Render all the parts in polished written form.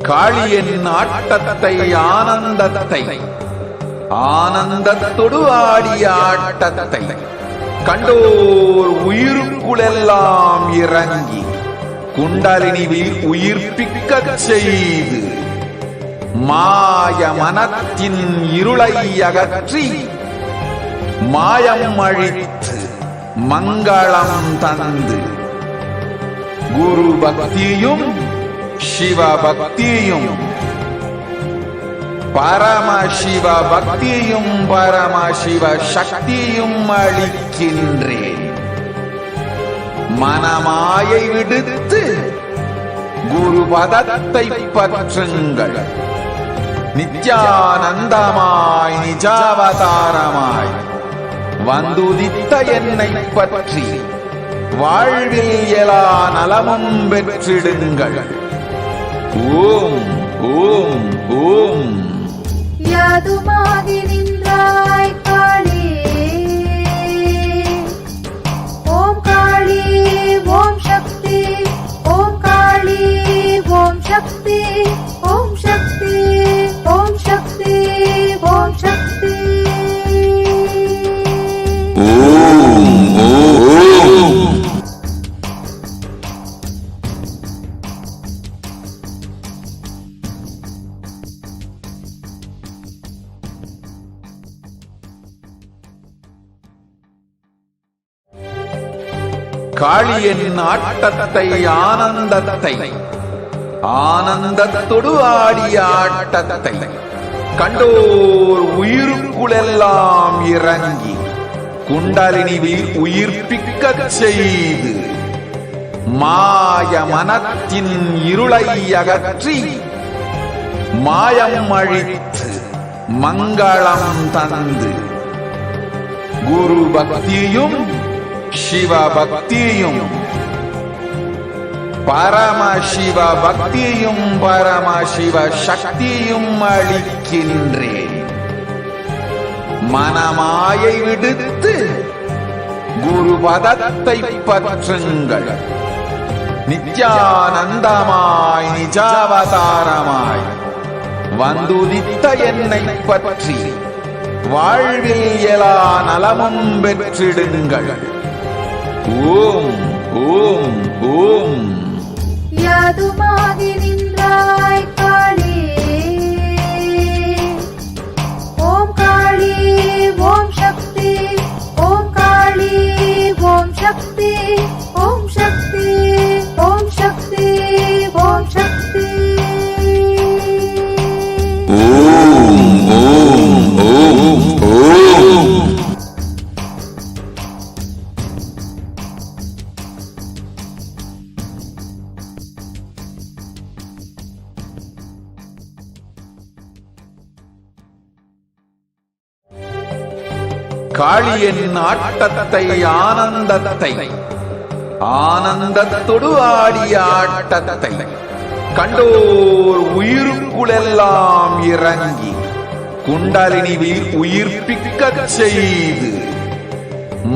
காளியின் ஆட்டத்தை ஆனந்தத்தை ஆனந்தத்தொடு ஆடிய ஆட்டத்தை கண்டோர் உயிருக்குளெல்லாம் இறங்கி குண்டலினி உயிர்ப்பிக்கச் செய்து மாய மனத்தின் இருளை அகற்றி மாயம் அழித்து மங்களம் தந்து குரு பக்தியும் சிவ பக்தியும் பரமசிவ பக்தியும் பரமசிவ சக்தியும் அளிக்கின்றேன். மனமாயை விடுத்து குரு பதத்தை பற்றுங்கள். நித்யானந்தமாய் நிஜாவதாரமாய் வந்துதித்த என்னை பற்றி வாழ்வில் எல்லா நலமும் பெற்றிடுங்கள். ஓம் ஓம் ஓம். யாதுமாகி நின்றாய் காளி, ஓம் காளி ஓம் சக்தி, ஓம் காளி ஓம் சக்தி, ஓம் சக்தி ஓம் சக்தி ஓம் சக்தி. காளியின் ஆட்டத்தை ஆனந்தத்தை ஆனந்தத்தொடு ஆடிய ஆட்டத்தை கண்டோர் உயிருக்குளெல்லாம் இறங்கி குண்டலினி உயிர்ப்பிக்கச் செய்து மாய மனத்தின் இருளை அகற்றி மாயம் அழித்து மங்களம் தந்து குரு பக்தியும் சிவ பக்தியும் பரமசிவ பக்தியும் பரமசிவ சக்தியும் அளிக்கின்றேன். மனமாயை விடுத்து குரு பதத்தை பற்றுங்கள். நித்யானந்தமாய் நிஜாவதாரமாய் வந்துதித்த என்னை பற்றி வாழ்வில் எல்லா நலமும் பெற்றிடுங்கள். ஓம் ஓம் ஓம். யாதுமாகி நின்றாய் காளி, ஓம் காளி ஓம் சக்தி, ஓம் காளி ஓம் சக்தி, ஓம் சக்தி ஓம் சக்தி ஓம் சக்தி. ஓம் ஓம் ஓம் ஓம். காளியின் ஆட்டத்தை ஆனந்தத்தை ஆனந்தத்தொடு ஆடிய ஆட்டத்தை கண்டோர் உயிருக்குளெல்லாம் இறங்கி குண்டலினி உயிர்ப்பிக்கச் செய்து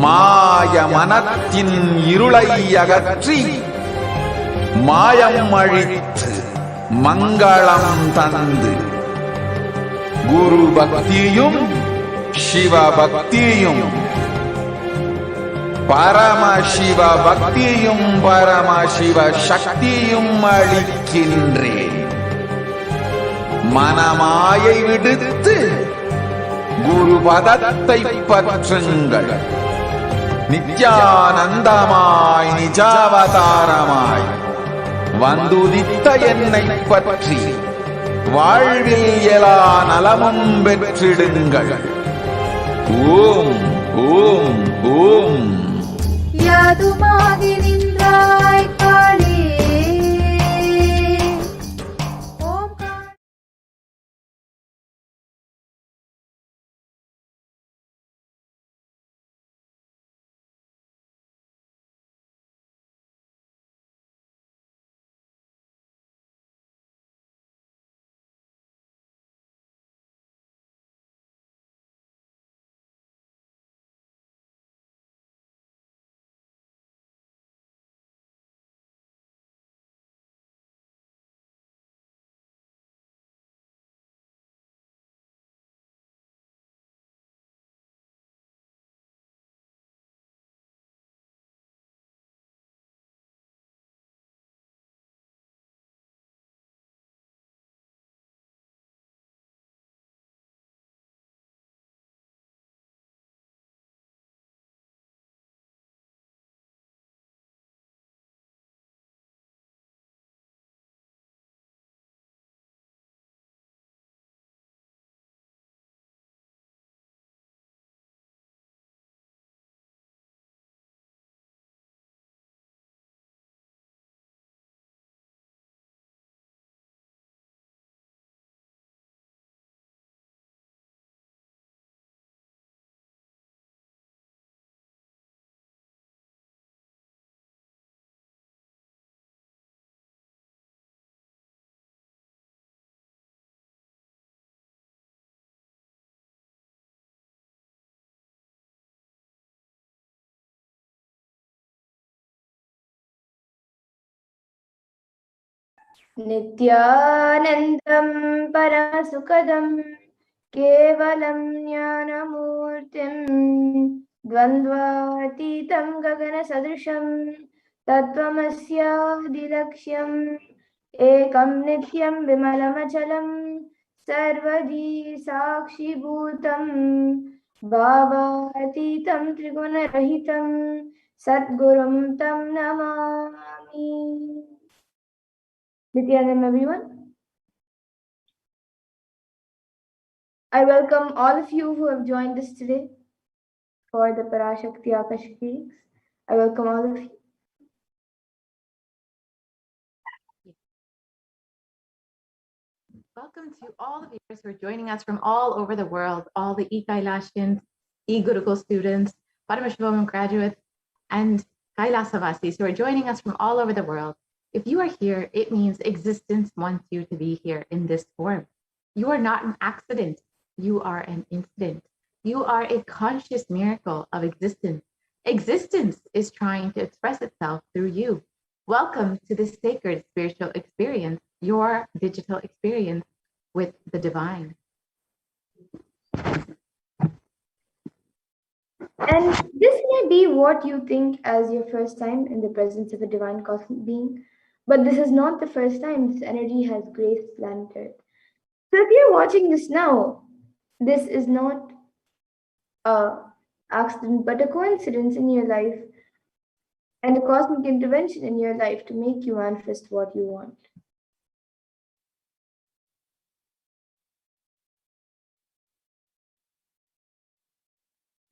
மாய மனத்தின் இருளை அகற்றி மாயம் அழித்து மங்களம் தந்து குரு பக்தியும் சிவ பக்தியும் பரமசிவ பக்தியும் பரமசிவ சக்தியும் அளிக்கின்றேன். மனமாயை விடுத்து குரு பதத்தை பற்றுங்கள். நித்யானந்தமாய் நிஜாவதாரமாய் வந்துதித்த என்னை பற்றி வாழ்வில் எல்லா நலமும் பெற்றிடுங்கள். ஓம் ஓம் ஓம். யாதுமாகி நின்றாய் காளி. नित्यानन्दं परमसुखदं केवलं ज्ञानमूर्तिं द्वन्द्वातीतं गगनसदृशं तत्त्वमस्यादिलक्ष्यम् एकं नित्यं विमलमचलं सर्वधी साक्षिभूतं भावातीतं त्रिगुणरहितं सद्गुरुं तं Namami. Nithyananda, everyone. I welcome all of you who have joined us today for the Parashakti Akashic weeks. I welcome all of you. Welcome to all the viewers who are joining us from all over the world, all the e-Kailashians, e-Gurukul students, Paramashivoham graduates, and Kailasavasis who are joining us from all over the world. If you are here, it means existence wants you to be here in this form. You are not an accident. You are an incident. You are a conscious miracle of existence. Existence is trying to express itself through you. Welcome to this sacred spiritual experience, your digital experience with the divine. And this may be what you think as your first time in the presence of a divine cosmic being, but this is not the first time this energy has graced planet Earth. So if you're watching this now, this is not a accident but a coincidence in your life and a cosmic intervention in your life to make you manifest what you want.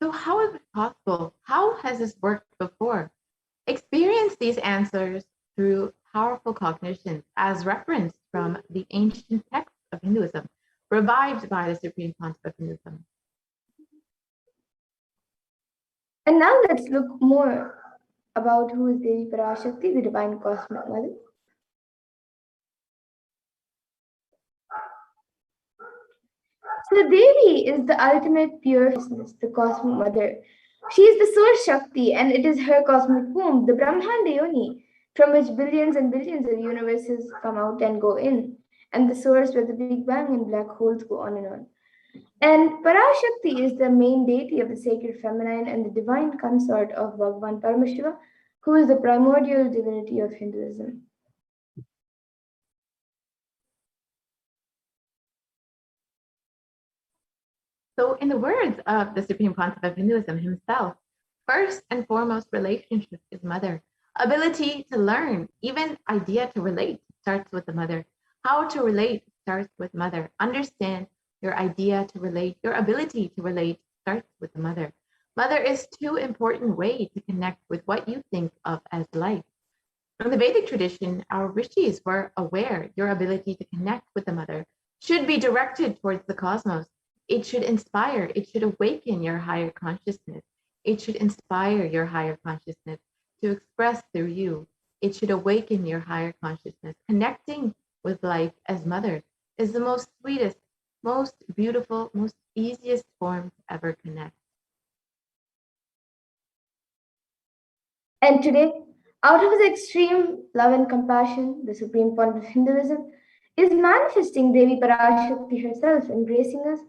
So how is it possible? How has this worked before? Experience these answers through powerful cognition as referenced from the ancient texts of Hinduism, revived by the Supreme Pontiff of Hinduism. And now let's look more about who is Devi Parashakti, the divine cosmic mother. So Devi is the ultimate pure consciousness, the cosmic mother. She is the source Shakti, and it is her cosmic womb, the Brahmanda Yoni, from which billions and billions of universes come out and go in, and the source where the Big Bang and black holes go on and on. And Parashakti is the main deity of the sacred feminine and the divine consort of Bhagavan Paramashiva, who is the primordial divinity of Hinduism. So in the words of the Supreme Pontiff of Hinduism himself, first and foremost relationship is mother. Ability to learn, even idea to relate starts with the mother. How to relate starts with mother. Understand your idea to relate, your ability to relate starts with the mother. Mother is too important way to connect with what you think of as life. From the Vedic tradition, our rishis were aware your ability to connect with the mother should be directed towards the cosmos. It should inspire, it should awaken your higher consciousness. It should inspire your higher consciousness to express through you. It should awaken your higher consciousness. Connecting with life as mother is the most sweetest, most beautiful, most easiest form to ever connect. And today, out of his extreme love and compassion, the Supreme Pontiff of Hinduism is manifesting Devi Parashakti herself, embracing us,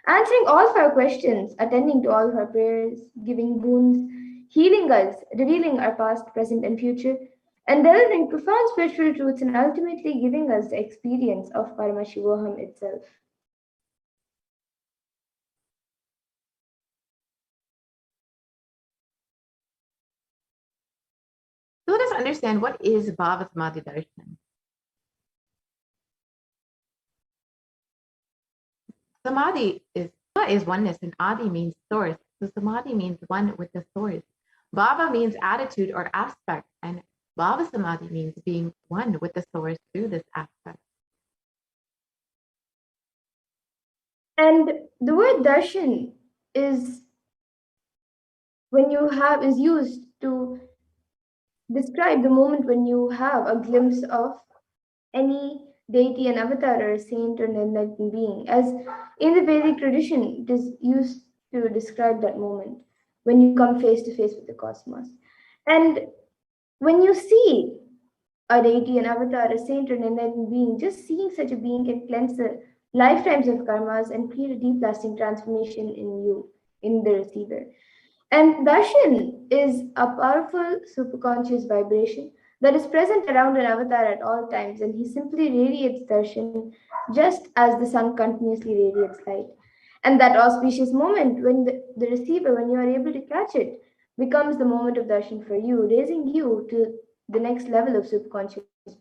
answering all of our questions, attending to all of our prayers, giving boons, healing us, revealing our past, present, and future, and delivering profound spiritual truths and ultimately giving us the experience of Paramashivoham itself. So let us understand what is Bhava Samadhi Darshan. Samadhi is oneness, and Adi means source. So Samadhi means one with the source. Bhava means attitude or aspect, and Bhava Samadhi means being one with the source through this aspect. And the word darshan is used to describe the moment when you have a glimpse of any deity, an avatar, or a saint, or an enlightened being. As in the Vedic tradition, it is used to describe that moment when you come face to face with the cosmos. And when you see a deity, an avatar, a saint, or an enlightened being, just seeing such a being can cleanse the lifetimes of karmas and create a deep lasting transformation in you, in the receiver. And darshan is a powerful superconscious vibration that is present around an avatar at all times, and he simply radiates darshan just as the sun continuously radiates light. And that auspicious moment when the receiver, when you are able to catch it, becomes the moment of darshan for you, raising you to the next level of superconsciousness,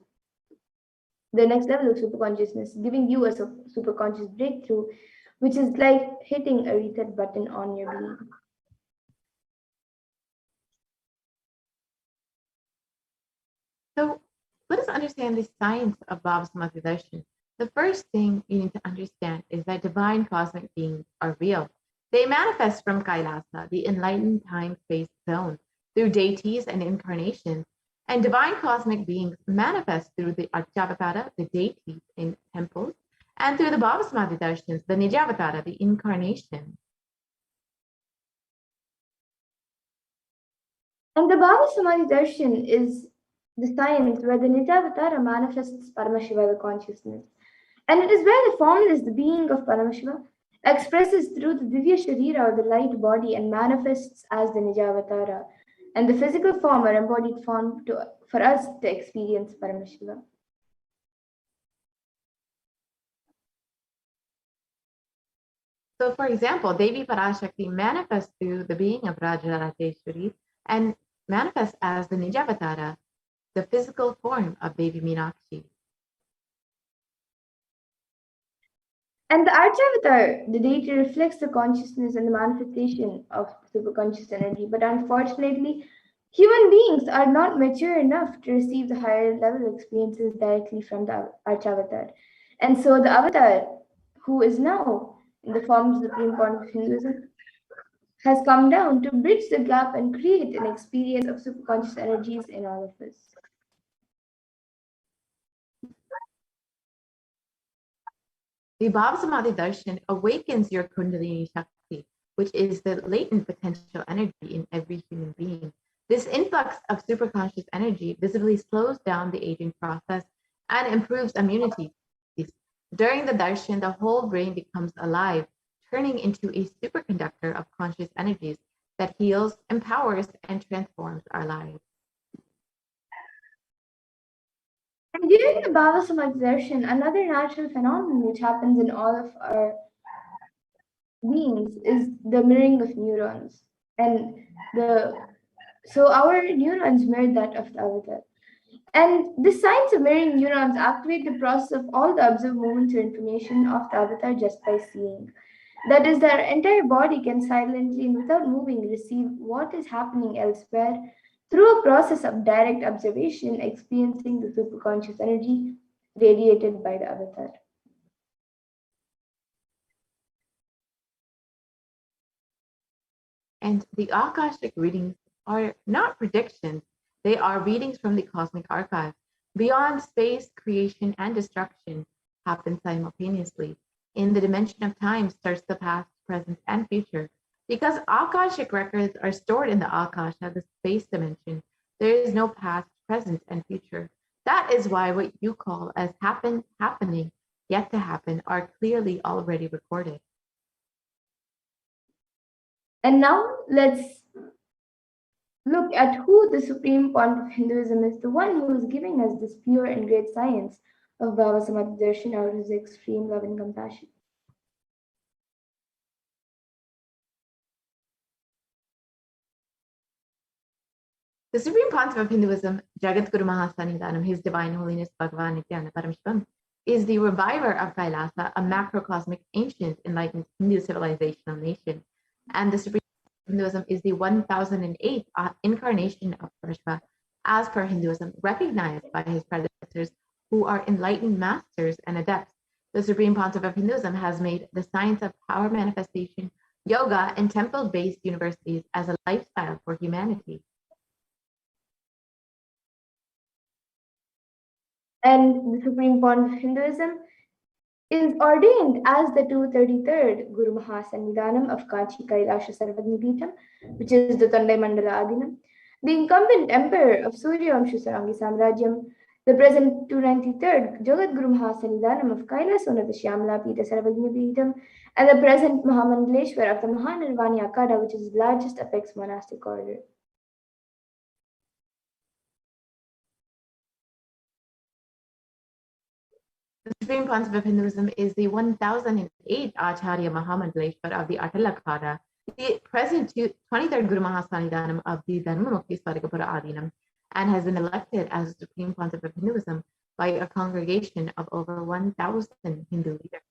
giving you a superconscious breakthrough, which is like hitting a reset button on your being. So let us understand the science of Baba Samadhi Darshan. The first thing you need to understand is that divine cosmic beings are real. They manifest from Kailasa, the enlightened time-space zone, through deities and incarnations. And divine cosmic beings manifest through the Archavatara, the deities in temples, and through the Baba Samadhi Darshans, the Nijavatara, the incarnation. And the Baba Samadhi Darshan is the science where the Nijavatara manifests Paramashiva, the consciousness. And it is where the formless, the being of Paramashiva, expresses through the Divya Sharira or the light body and manifests as the Nijavatara, and the physical form or embodied form for us to experience Paramashiva. So, for example, Devi Parashakti manifests through the being of Rajarajeshwari and manifests as the Nijavatara, the physical form of Devi Meenakshi. And the Archavatar, the deity, reflects the consciousness and the manifestation of superconscious energy. But unfortunately, human beings are not mature enough to receive the higher level experiences directly from the Archavatar. And so the Avatar, who is now in the form of the Supreme Point of Hinduism, has come down to bridge the gap and create an experience of superconscious energies in all of us. The Baba Samadhi Darshan awakens your Kundalini Shakti, which is the latent potential energy in every human being. This influx of superconscious energy visibly slows down the aging process and improves immunity. During the darshan, the whole brain becomes alive, turning into a superconductor of conscious energies that heals, empowers, and transforms our lives. And during the Baba Samadhi Darshan, another natural phenomenon which happens in all of our beings is the mirroring of neurons. And so our neurons mirror that of the avatar. And the science of mirroring neurons activate the process of all the observed movements or information of the avatar just by seeing. That is, their entire body can silently and without moving receive what is happening elsewhere through a process of direct observation, experiencing the superconscious energy radiated by the avatar. And the Akashic readings are not predictions, they are readings from the cosmic archive. Beyond space, creation, and destruction happen simultaneously. In the dimension of time starts the past, present, and future. Because Akashic records are stored in the Akasha, the space dimension, there is no past, present, and future. That is why what you call as happening, yet to happen, are clearly already recorded. And now let's look at who the supreme point of Hinduism is, the one who is giving us this pure and great science of Baba Samadhi Darshan out of his extreme love and compassion. The Supreme Pontiff of Hinduism, Jagat Guru Mahasannidhanam, His Divine Holiness Bhagavan Nithyananda Paramashivam, is the reviver of Kailasa, a macrocosmic, ancient, enlightened Hindu civilizational nation. And the Supreme Pontiff of Hinduism is the 1008th incarnation of Parashakti, as per Hinduism, recognized by his predecessors who are enlightened masters and adepts. The Supreme Pontiff of Hinduism has made the science of power manifestation, yoga, and temple-based universities as a lifestyle for humanity. And the Supreme Point of Hinduism is ordained as the 233rd Guru Mahasannidhanam of Kachi Kailasha Sarvadnipitam, which is the Tandai Mandala Adinam, the incumbent emperor of Surya Vamsha Sarangi Samrajyam, The present 293rd Jagat Guru Mahasanidanam of Kailasonatha Shyamala Pita Sarvagnya Peetham, and the present Mahamandaleshwar of the Mahanirvani Akada, which is the largest apex monastic order. The Supreme Pontiff of Hinduism is the 1008th Acharya Mahamandaleshwar of the Atalakara, the present 23rd Guru Mahasanidanam of the Dharmamukti Swargapura Adinam, and has been elected as the Supreme Pontiff of Hinduism by a congregation of over 1,000 Hindu leaders.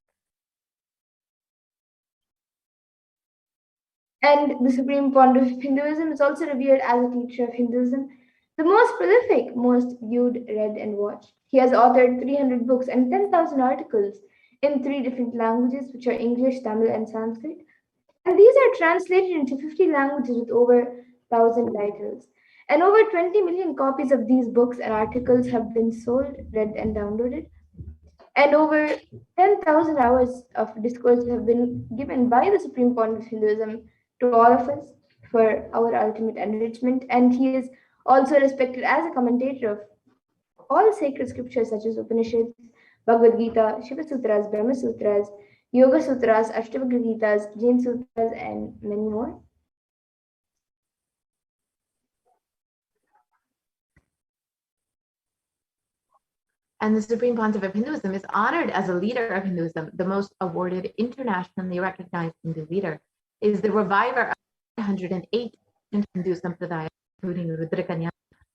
And the Supreme Pontiff of Hinduism is also revered as a teacher of Hinduism, the most prolific, most viewed, read, and watched. He has authored 300 books and 10,000 articles in 3 different languages, which are English, Tamil, and Sanskrit. And these are translated into 50 languages with over 1,000 titles. And over 20 million copies of these books and articles have been sold, read, and downloaded. And over 10,000 hours of discourse have been given by the Supreme Pontiff of Hinduism to all of us for our ultimate enrichment. And he is also respected as a commentator of all sacred scriptures such as Upanishads, Bhagavad Gita, Shiva Sutras, Brahma Sutras, Yoga Sutras, Ashtavakra Gitas, Jain Sutras, and many more. And the Supreme Pontiff of Hinduism is honored as a leader of Hinduism, the most awarded internationally recognized Hindu leader, is the reviver of 108 Hindu Sampradayas, including Rudrakanya,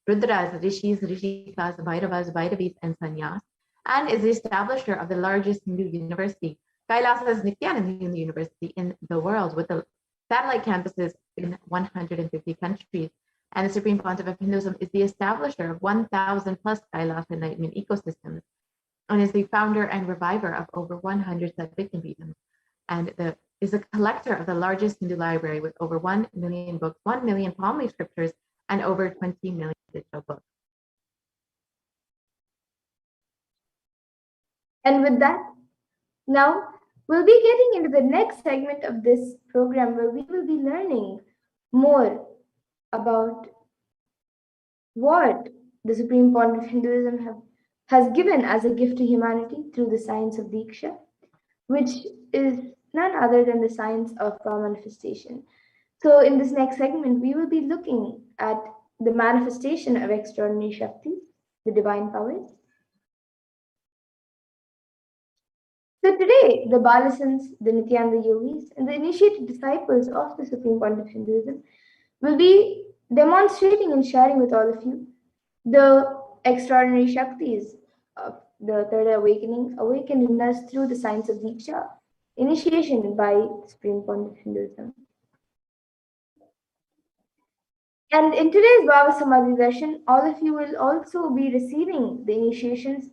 Rudras, Rishis, Rishikas, Bhairavas, Bhairavis, and Sannyas, and is the establisher of the largest Hindu university, Kailasa's Nithyananda University in the world, with the satellite campuses in 150 countries. And the Supreme Pontiff of Hinduism is the establisher of 1,000 plus Kailasa enlightenment ecosystems, and is the founder and reviver of over 100 Sadvikam, and is a collector of the largest Hindu library with over 1 million books, 1 million palm leaf scriptures, and over 20 million digital books. And with that, now we'll be getting into the next segment of this program where we will be learning more about what the Supreme Pontiff of Hinduism has given as a gift to humanity through the science of Diksha, which is none other than the science of power manifestation. So in this next segment, we will be looking at the manifestation of extraordinary Shaktis, the divine powers. So today, the Balasans, the Nityananda Yogis, and the initiated disciples of the Supreme Pontiff of Hinduism will be demonstrating and sharing with all of you the extraordinary Shaktis of the Third Awakening, awakened in us through the science of Diksha, initiation by the Supreme Pontiff of Hinduism. And in today's Bhava Samadhi darshan, all of you will also be receiving the initiations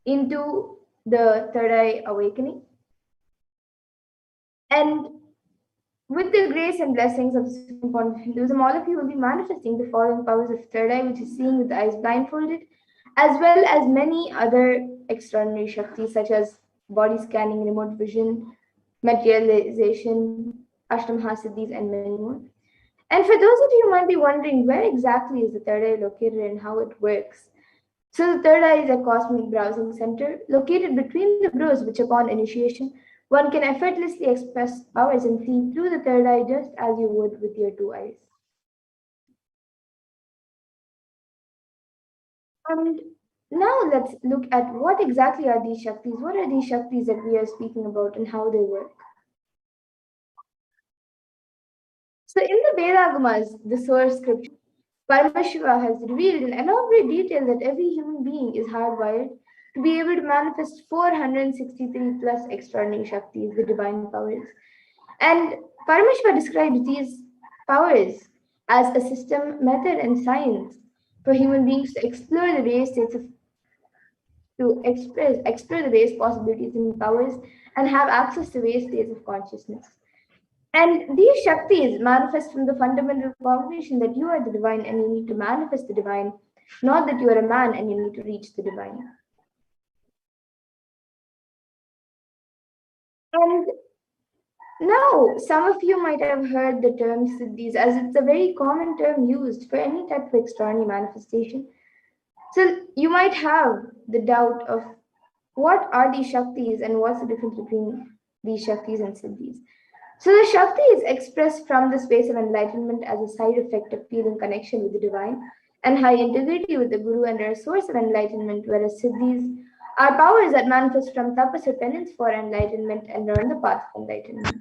into the Third Eye Awakening. And with the grace and blessings of the Supreme Pontiff of Hinduism, all of you will be manifesting the following powers of Third Eye, which is seeing with the eyes blindfolded, as well as many other extraordinary Shaktis such as body scanning, remote vision, materialization, Ashtamahasiddhis, and many more. And for those of you who might be wondering where exactly is the Third Eye located and how it works. So the Third Eye is a cosmic browsing center located between the brows, which upon initiation, one can effortlessly express powers and see through the third eye just as you would with your 2 eyes. And now let's look at what exactly are these Shaktis, what are these Shaktis that we are speaking about and how they work. So in the Vedagamas, the source scripture, Paramashiva has revealed in elaborate detail that every human being is hardwired to be able to manifest 463 plus extraordinary Shaktis, the divine powers. And Paramashiva describes these powers as a system, method, and science for human beings to explore the various states of explore the various possibilities and powers and have access to various states of consciousness. And these Shaktis manifest from the fundamental cognition that you are the divine and you need to manifest the divine, not that you are a man and you need to reach the divine. And now, some of you might have heard the term Siddhis, as it's a very common term used for any type of extraordinary manifestation. So you might have the doubt of what are these Shaktis and what's the difference between these Shaktis and Siddhis. So the Shakti is expressed from the space of enlightenment as a side effect of feeling connection with the divine and high integrity with the Guru and are a source of enlightenment, whereas Siddhis are powers that manifest from tapas or penance for enlightenment and are on the path of enlightenment.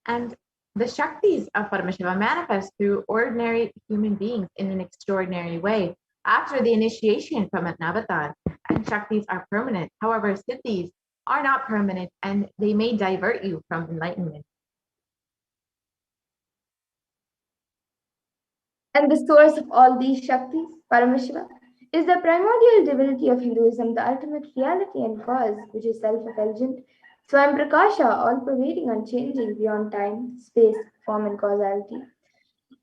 And the Shaktis of Paramashiva manifest through ordinary human beings in an extraordinary way after the initiation from an avatar. And Shaktis are permanent. However, Siddhis are not permanent and they may divert you from enlightenment. And the source of all these Shaktis, Paramashiva, is the primordial divinity of Hinduism, the ultimate reality and cause, which is self-effulgent, Swam Prakasha, all-pervading, unchanging, beyond time, space, form, and causality.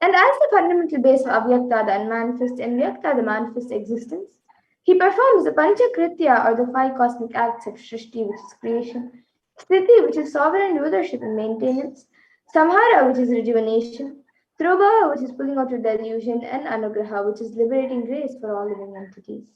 And as the fundamental base of Avyakta, the unmanifest, and Vyakta, the manifest existence, he performs the Panchakritya, or the five cosmic acts of Srishti, which is creation, Sthiti, which is sovereign rulership and maintenance, Samhara, which is rejuvenation, Trobhava, which is pulling out of delusion, and Anugraha, which is liberating grace for all living entities.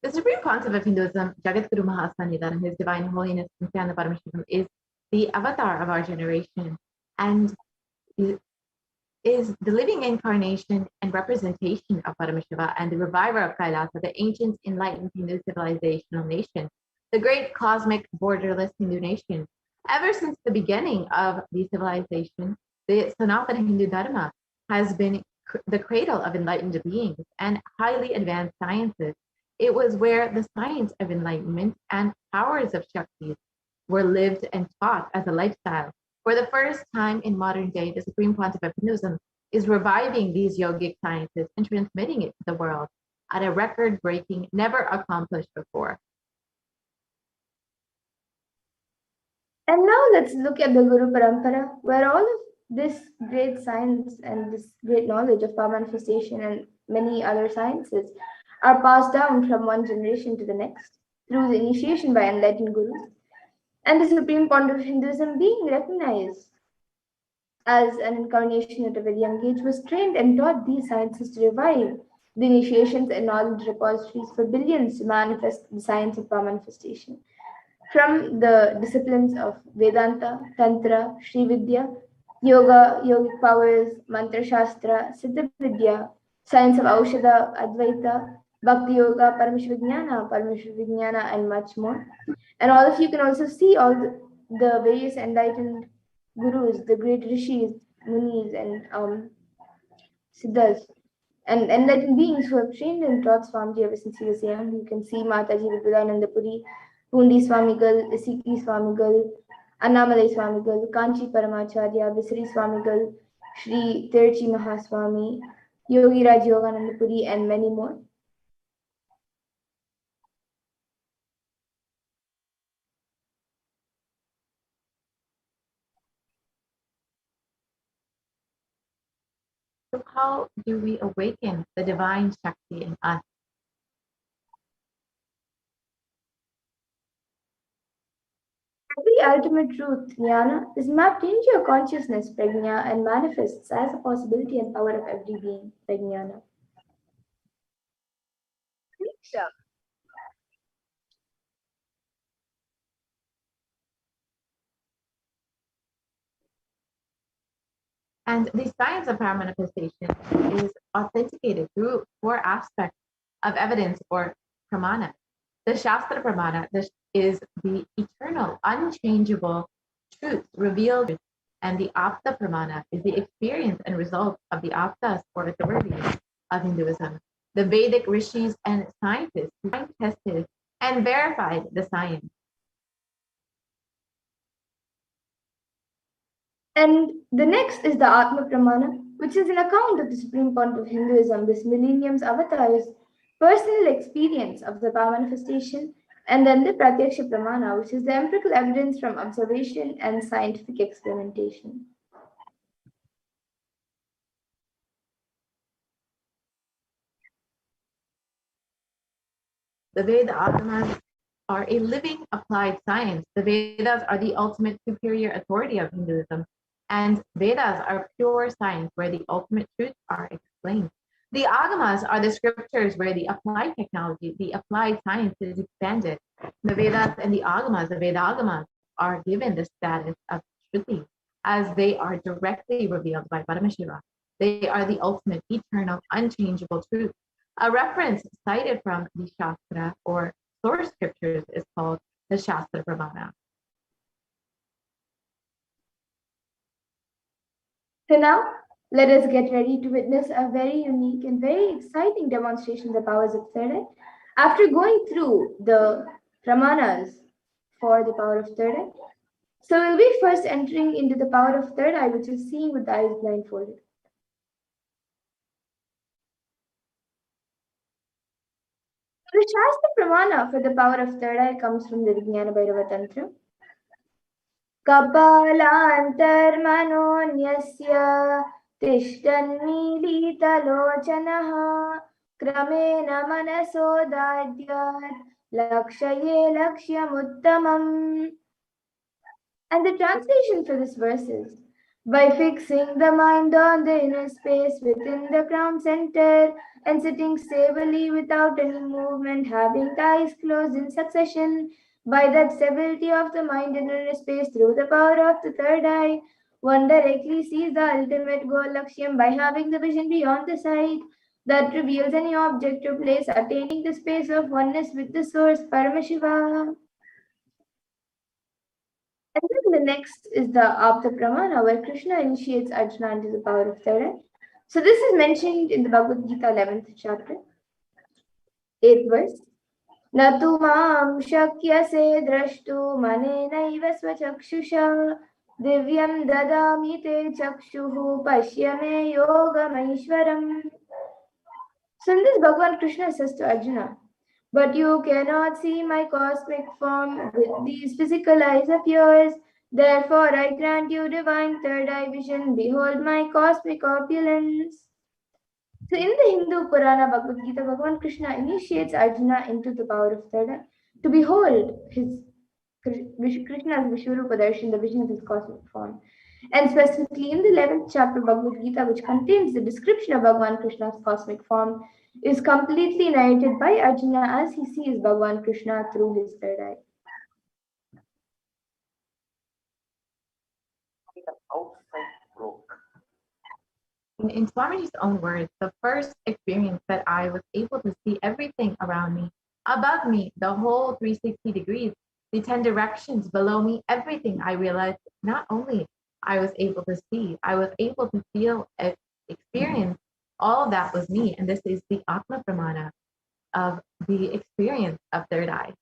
The supreme concept of Hinduism, Jagatguru Mahasannidhana, His Divine Holiness Nithyananda Paramashivam, is the avatar of our generation and is the living incarnation and representation of Paramashiva and the reviver of Kailasa, the ancient enlightened Hindu civilizational nation, the great cosmic borderless Hindu nation. Ever since the beginning of the civilization, the Sanatana Hindu Dharma has been the cradle of enlightened beings and highly advanced sciences. It was where the science of enlightenment and powers of Shaktis were lived and taught as a lifestyle. For the first time in modern day, the Supreme Pontiff of Hinduism is reviving these yogic sciences and transmitting it to the world at a record-breaking, never accomplished before. And now let's look at the Guru Parampara, where all of this great science and this great knowledge of power manifestation and many other sciences are passed down from one generation to the next through the initiation by enlightened gurus. And the Supreme Pontiff of Hinduism, being recognized as an incarnation at a very young age, was trained and taught these sciences to revive the initiations and knowledge repositories for billions to manifest the science of power manifestation. From the disciplines of Vedanta, Tantra, Sri Vidya, Yoga, Yogic powers, Mantra Shastra, Siddha Vidya, science of Aushadha, Advaita, Bhakti Yoga, Paramashivijnana, and much more. And all of you can also see all the various enlightened gurus, the great rishis, munis, and siddhas, and enlightened beings who have trained and taught Swamiji ever since he was young. You can see Mataji Vivekananda Puri, Pundi Swamigal, Isiki Swamigal, Annamalai Swamigal, Kanchi Paramacharya, Visri Swamigal, Sri Tirchi Mahaswami, Yogi Raj Yogananda Puri, and many more. So how do we awaken the divine Shakti in us? Every ultimate truth, jnana, is mapped into your consciousness, prajna, and manifests as a possibility and power of every being, prajnana. And the science of power manifestation is authenticated through four aspects of evidence or pramana. The Shastra pramana is the eternal, unchangeable truth revealed, and the Apta pramana is the experience and result of the Aptas or authorities of Hinduism. The Vedic rishis and scientists who tested and verified the science. And the next is the Atma Pramana, which is an account of the Supreme Pontiff of Hinduism, this millennium's avatar's personal experience of the power manifestation, and then the Pratyaksha Pramana, which is the empirical evidence from observation and scientific experimentation. The Veda Agamas are a living applied science. The Vedas are the ultimate superior authority of Hinduism, and Vedas are pure science where the ultimate truths are explained. The Agamas are the scriptures where the applied technology, the applied science is expanded. The Vedas and the Veda Agamas, are given the status of Shruti as they are directly revealed by Paramashiva. They are the ultimate, eternal, unchangeable truth. A reference cited from the Shastra or source scriptures is called the Shastra Pramana. So now, let us get ready to witness a very unique and very exciting demonstration of the powers of third eye. After going through the Pramanas for the power of third eye, so we'll be first entering into the power of third eye, which is seeing with the eyes blindfolded. The Shastra Pramana for the power of third eye comes from the Vijnana Bhairava Tantra. Kapalantharmanonyasya तिष्ठन्मीलितलोचनः क्रमेण मनसोदाद्यात् lakshye lakshyamuttama. And the translation for this verse is, by fixing the mind on the inner space within the crown center and sitting stably without any movement, having the eyes closed in succession, by that stability of the mind in inner space through the power of the third eye, one directly sees the ultimate goal Lakshyam by having the vision beyond the sight that reveals any object or place, attaining the space of oneness with the source, Paramashiva. And then the next is the Apta Pramana, where Krishna initiates Arjuna into the power of third eye. So this is mentioned in the Bhagavad Gita 11th chapter, 8th verse. Natu mam shakyase drashtu manenaiva swachakshusha divyam dadami te chakshuhu pashyame yogamaishwaram. So in this, Bhagavan Krishna says to Arjuna, but you cannot see my cosmic form with these physical eyes of yours. Therefore, I grant you divine third eye vision. Behold my cosmic opulence. So, in the Hindu Purana Bhagavad Gita, Bhagavan Krishna initiates Arjuna into the power of third eye to behold his Krishna's Vishwarupa Darshan, the vision of his cosmic form. And specifically in the 11th chapter of Bhagavad Gita, which contains the description of Bhagavan Krishna's cosmic form, is completely narrated by Arjuna as he sees Bhagavan Krishna through his third eye. In Swamiji's own words, the first experience that I was able to see everything around me, above me, the whole 360 degrees, the 10 directions below me, everything, I realized not only I was able to see, I was able to feel, experience, all of that was me. And this is the Atma Pramana of the experience of third eye.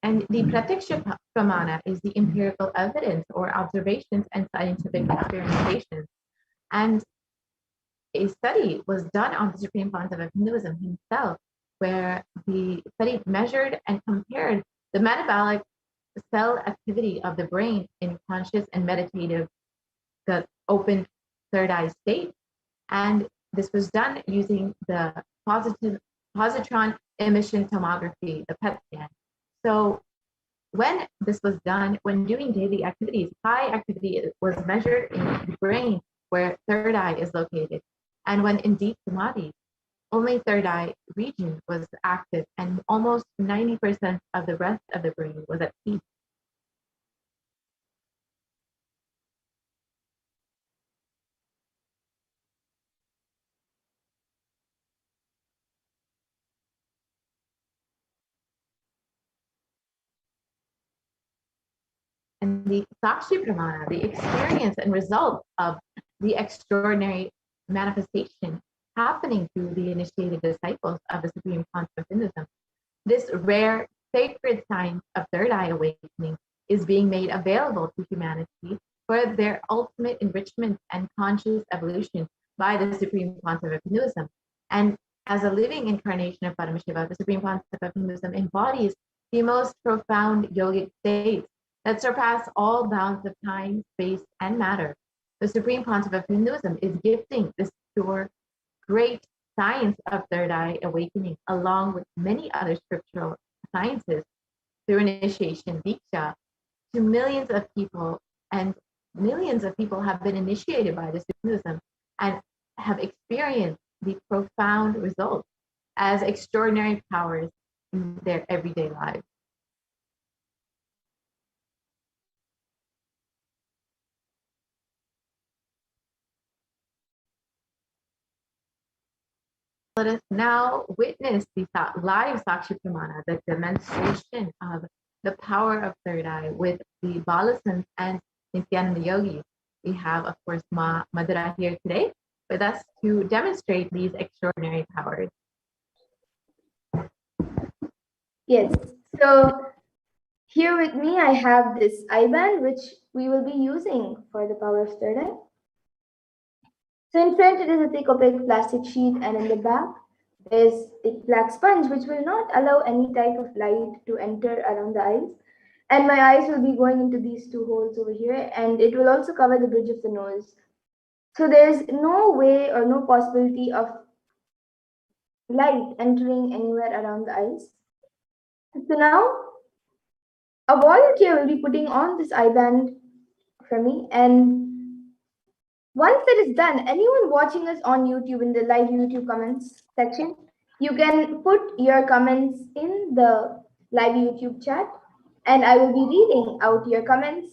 And the Pratiksha Pramana is the empirical evidence or observations and scientific experimentations. And a study was done on the Supreme Concept of Hinduism himself, where the study measured and compared the metabolic cell activity of the brain in conscious and meditative, the open third eye state. And this was done using the positron emission tomography, the PET scan. So when this was done, when doing daily activities, high activity was measured in the brain where third eye is located. And when in deep samadhi, only third eye region was active and almost 90% of the rest of the brain was at peace. And the Sakshi Pramana, the experience and result of the extraordinary manifestation happening through the initiated disciples of the Supreme Concept of Hinduism. This rare sacred science of third eye awakening is being made available to humanity for their ultimate enrichment and conscious evolution by the Supreme Concept of Hinduism. And as a living incarnation of Paramashiva, the Supreme Concept of Hinduism embodies the most profound yogic states that surpass all bounds of time, space, and matter. The Supreme Pontiff of Hinduism is gifting this pure, great science of third eye awakening, along with many other scriptural sciences, through initiation, Diksha, to millions of people. And millions of people have been initiated by this Hinduism and have experienced the profound results as extraordinary powers in their everyday lives. Let us now witness the live Sakshi Pramana, the demonstration of the power of third eye with the Balasans and Nithyananda yogis. We have, of course, Ma Madhura here today with us to demonstrate these extraordinary powers. Yes, so here with me I have this eye band which we will be using for the power of third eye. So in front it is a thick opaque plastic sheet, and in the back there is a black sponge which will not allow any type of light to enter around the eyes. And my eyes will be going into these two holes over here, and it will also cover the bridge of the nose. So there's no way or no possibility of light entering anywhere around the eyes. So now a volunteer will be putting on this eye band for me, and once that is done, anyone watching us on YouTube in the live YouTube comments section, you can put your comments in the live YouTube chat, and I will be reading out your comments.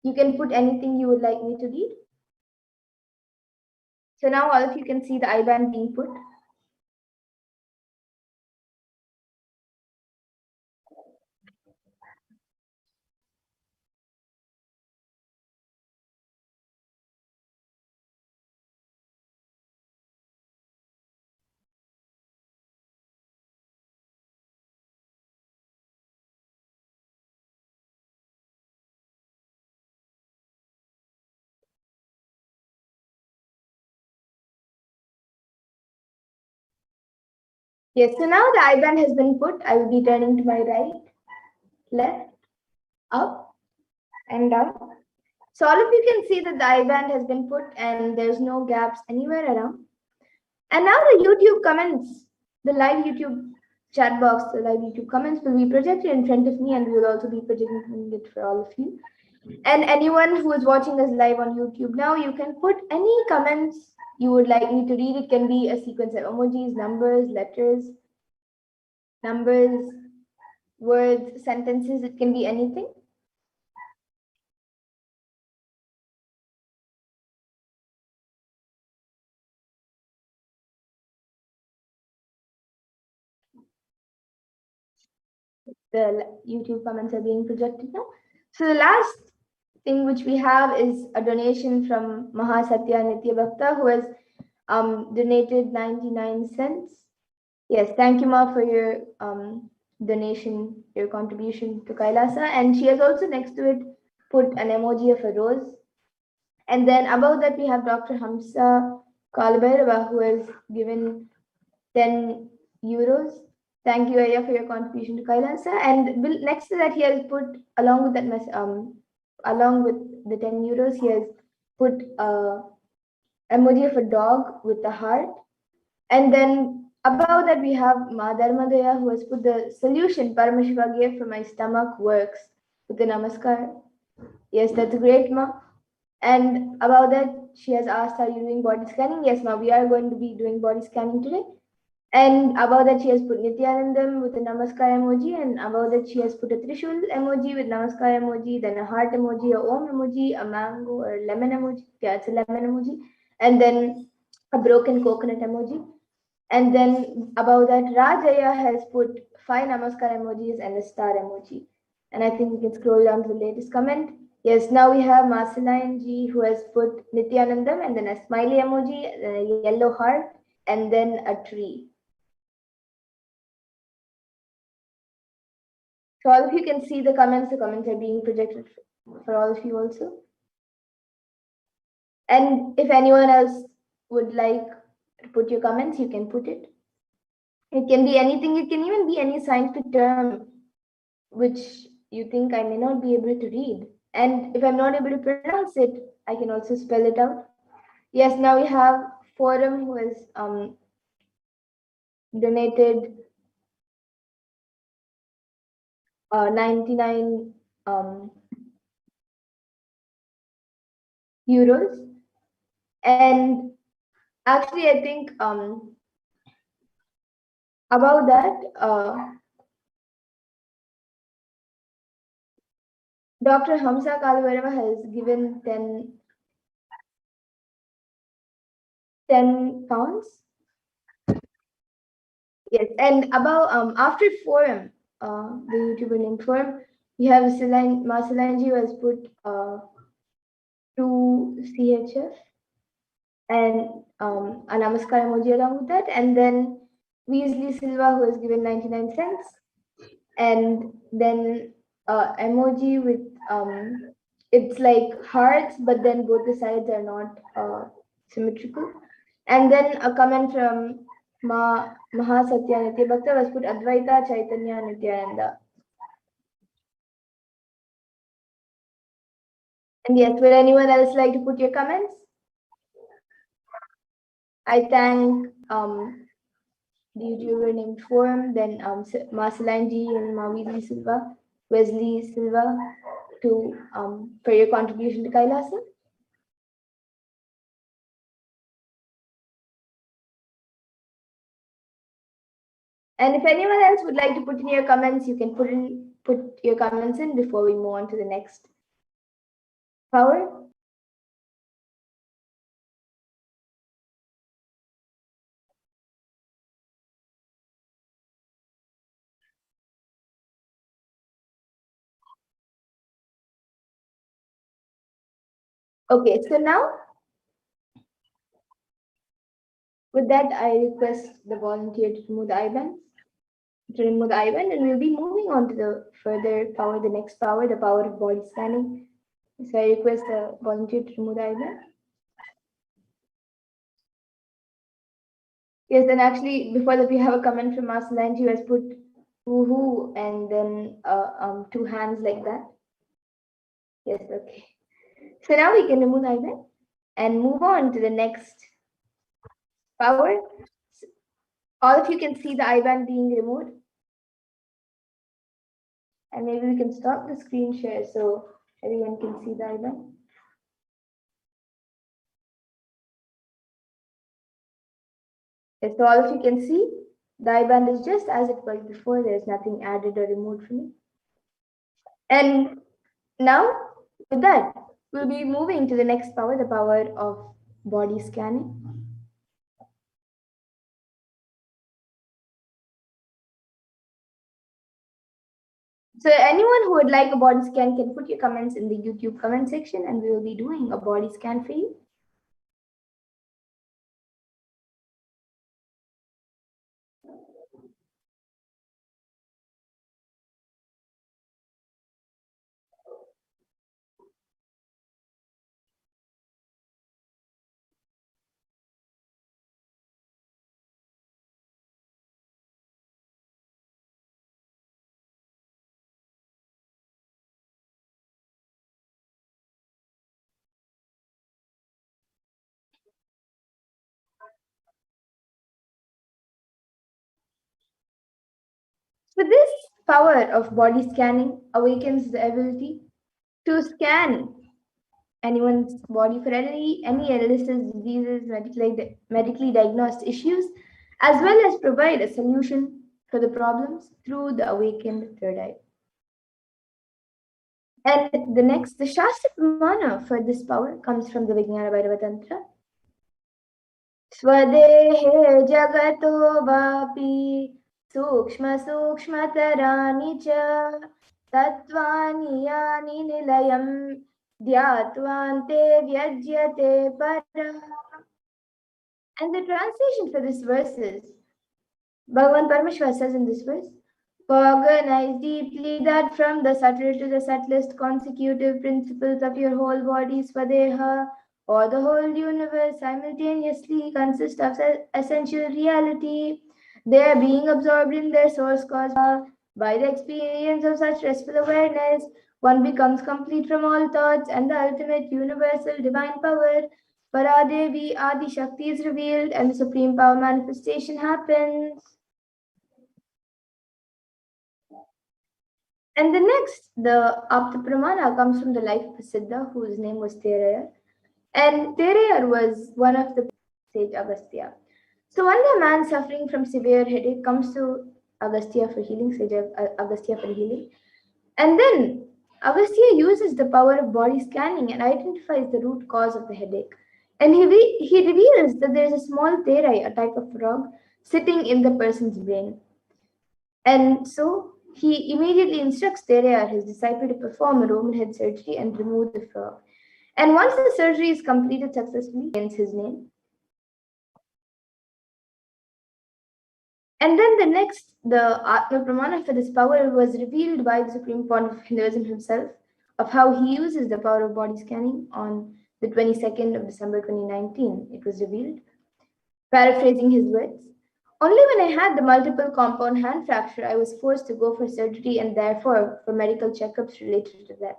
You can put anything you would like me to read. So now all of you can see the eye band being put. Yes, so now the eye band has been put. I will be turning to my right, left, up, and down. So all of you can see that the eye band has been put and there's no gaps anywhere around. And now the YouTube comments, the live YouTube chat box, the live YouTube comments will be projected in front of me, and we will also be projecting it for all of you. And anyone who is watching us live on YouTube now, you can put any comments you would like me to read. It can be a sequence of emojis, numbers, letters, numbers, words, sentences. It can be anything. The YouTube comments are being projected now. So the last thing which we have is a donation from Mahasatya Nitya Bhakta, who has donated 99 cents. Yes, thank you, Ma, for your donation, your contribution to Kailasa. And she has also next to it put an emoji of a rose. And then above that we have Dr. Hamsa Kalbhairava, who has given 10 euros. Thank you, Aya, for your contribution to Kailasa. And next to that, he has put, along with that along with the 10 euros, he has put a emoji of a dog with a heart. And then above that, we have Ma Dharmadaya, who has put the solution Paramashiva gave for my stomach works with the namaskar. Yes, that's great, Ma. And about that, she has asked, are you doing body scanning? Yes, Ma, we are going to be doing body scanning today. And above that, she has put Nithyanandam with a namaskar emoji, and above that, she has put a Trishul emoji with namaskar emoji, then a heart emoji, a Om emoji, a mango or lemon emoji. Yeah, it's a lemon emoji. And then a broken coconut emoji. And then above that, Rajaya has put 5 namaskar emojis and a star emoji. And I think we can scroll down to the latest comment. Yes, now we have Marceline G, who has put Nithyanandam and then a smiley emoji, a yellow heart, and then a tree. So all of you can see the comments are being projected for all of you also. And if anyone else would like to put your comments, you can put it. It can be anything. It can even be any scientific term which you think I may not be able to read. And if I'm not able to pronounce it, I can also spell it out. Yes, now we have Forum who has donated 99 euros. And actually, I think about that, Dr. Hamsa Kalvarava has given 10 pounds. Yes, and about after Forum, the YouTuber named Forum, we have Marceline who has put 2 CHF and a Namaskar emoji along with that, and then Weasley Silva who has given 99 cents, and then emoji with it's like hearts, but then both the sides are not symmetrical, and then a comment from Mahasatya Nitya Bhakta was put Advaita Chaitanya Nityananda. And yes, would anyone else like to put your comments? I thank the YouTuber named Forum, then Marceline G and Wesley Silva to for your contribution to Kailasam. And if anyone else would like to put in your comments, you can put your comments in before we move on to the next power. Okay, so now with that, I request the volunteer to remove the IBAN. And we'll be moving on to the further power, the next power, the power of body scanning. So I request the volunteer to remove the IBAN. Yes, and actually, before that, we have a comment from Marceline who has put woohoo and then 2 hands like that. Yes, okay. So now we can remove the IBAN and move on to the next power. All of you can see the IBAN being removed. And maybe we can stop the screen share so everyone can see the IBAN. Yes, so all of you can see the IBAN is just as it was before. There's nothing added or removed from it. And now with that, we'll be moving to the next power, the power of body scanning. So anyone who would like a body scan can put your comments in the YouTube comment section and we will be doing a body scan for you. So this power of body scanning awakens the ability to scan anyone's body for any illnesses, diseases, medically diagnosed issues, as well as provide a solution for the problems through the awakened third eye. And the Shastra Pramana for this power comes from the Vijnana Bhairava Tantra. Swadehe jagato vapi sukshma sukshmatarani cha tattvani yani nilayam dhyatvante vyajyate para. And the translation for this verse is, Bhagavan Paramashiva says in this verse, cognize deeply that from the subtle to the subtlest consecutive principles of your whole body, Swadeha, or the whole universe simultaneously consist of essential reality. They are being absorbed in their source cause. By the experience of such restful awareness, one becomes complete from all thoughts, and the ultimate universal divine power, Paradevi Adi Shakti, is revealed, and the supreme power manifestation happens. And the next, the Apta Pramana, comes from the life of a Siddha whose name was Teraya. And Teraya was one of the sage Agastya. So one day a man suffering from severe headache comes to Agastya for healing, sage Agastya for healing. And then Agastya uses the power of body scanning and identifies the root cause of the headache. And he reveals that there is a small terai, a type of frog, sitting in the person's brain. And so he immediately instructs Tereya, his disciple, to perform a Roman head surgery and remove the frog. And once the surgery is completed successfully, he ends his name. And then the next, the Atma Pramana for this power was revealed by the Supreme Pontiff of Hinduism himself, of how he uses the power of body scanning on the 22nd of December 2019. It was revealed. Paraphrasing his words, only when I had the multiple compound hand fracture, I was forced to go for surgery and therefore for medical checkups related to that.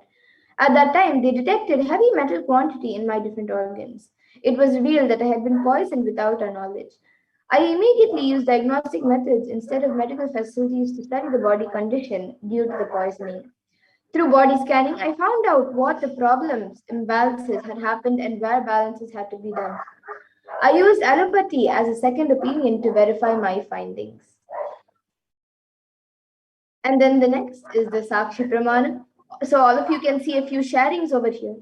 At that time, they detected heavy metal quantity in my different organs. It was revealed that I had been poisoned without our knowledge. I immediately used diagnostic methods instead of medical facilities to study the body condition due to the poisoning. Through body scanning, I found out what the problems, imbalances had happened and where balances had to be done. I used allopathy as a second opinion to verify my findings. And then the next is the Sakshi Pramana. So all of you can see a few sharings over here.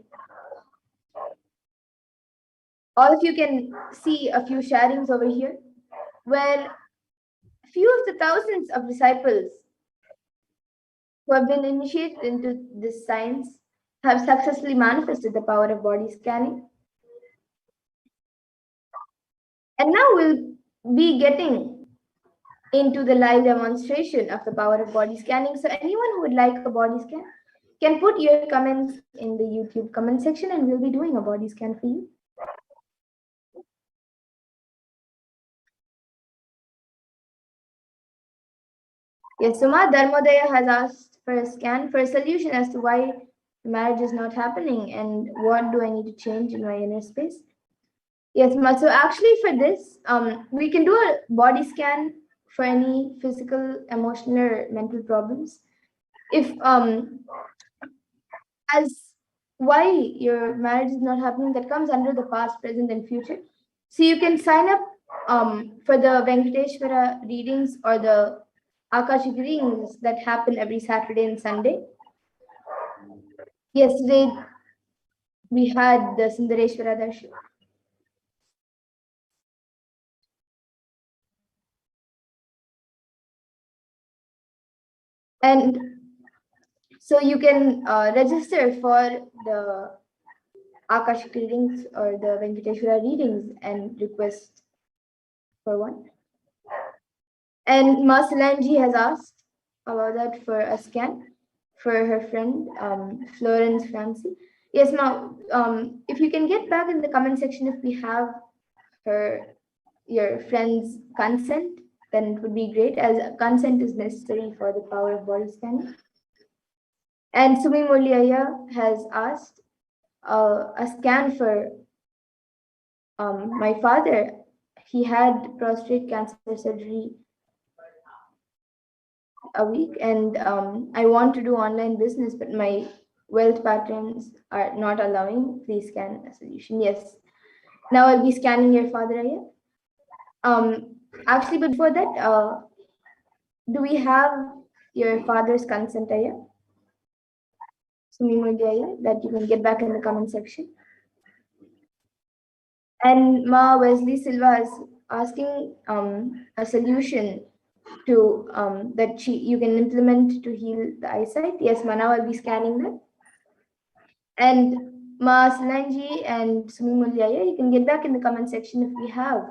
All of you can see a few sharings over here, where few of the thousands of disciples who have been initiated into this science have successfully manifested the power of body scanning. And now we'll be getting into the live demonstration of the power of body scanning. So anyone who would like a body scan can put your comments in the YouTube comment section and we'll be doing a body scan for you. Yes, Suma Dharmodaya has asked for a scan for a solution as to why marriage is not happening and what do I need to change in my inner space. Yes, Ma. So actually for this, we can do a body scan for any physical, emotional, or mental problems. If as why your marriage is not happening, that comes under the past, present, and future. So you can sign up for the Venkateshwara readings or the Akashic readings that happen every Saturday and Sunday. Yesterday we had the Sundareshwara Darshan. And so you can register for the Akashic readings or the Venkateshwara readings and request for one. And Ma Solange has asked about that for a scan for her friend Florence Francie. Yes, Ma. If you can get back in the comment section if we have your friend's consent, then it would be great, as consent is necessary for the power of body scanning. And Sumi Murliaya has asked a scan for my father. He had prostate cancer surgery a week, and I want to do online business, but my wealth patterns are not allowing. Please scan a solution. Yes. Now I'll be scanning your father again. Actually, before that, do we have your father's consent, Aya? That you can get back in the comment section. And Ma Wesley Silva is asking a solution to that you can implement to heal the eyesight. Yes, Ma, now I'll be scanning that. And Ma Solange and Sumi Mulyaya, you can get back in the comment section if we have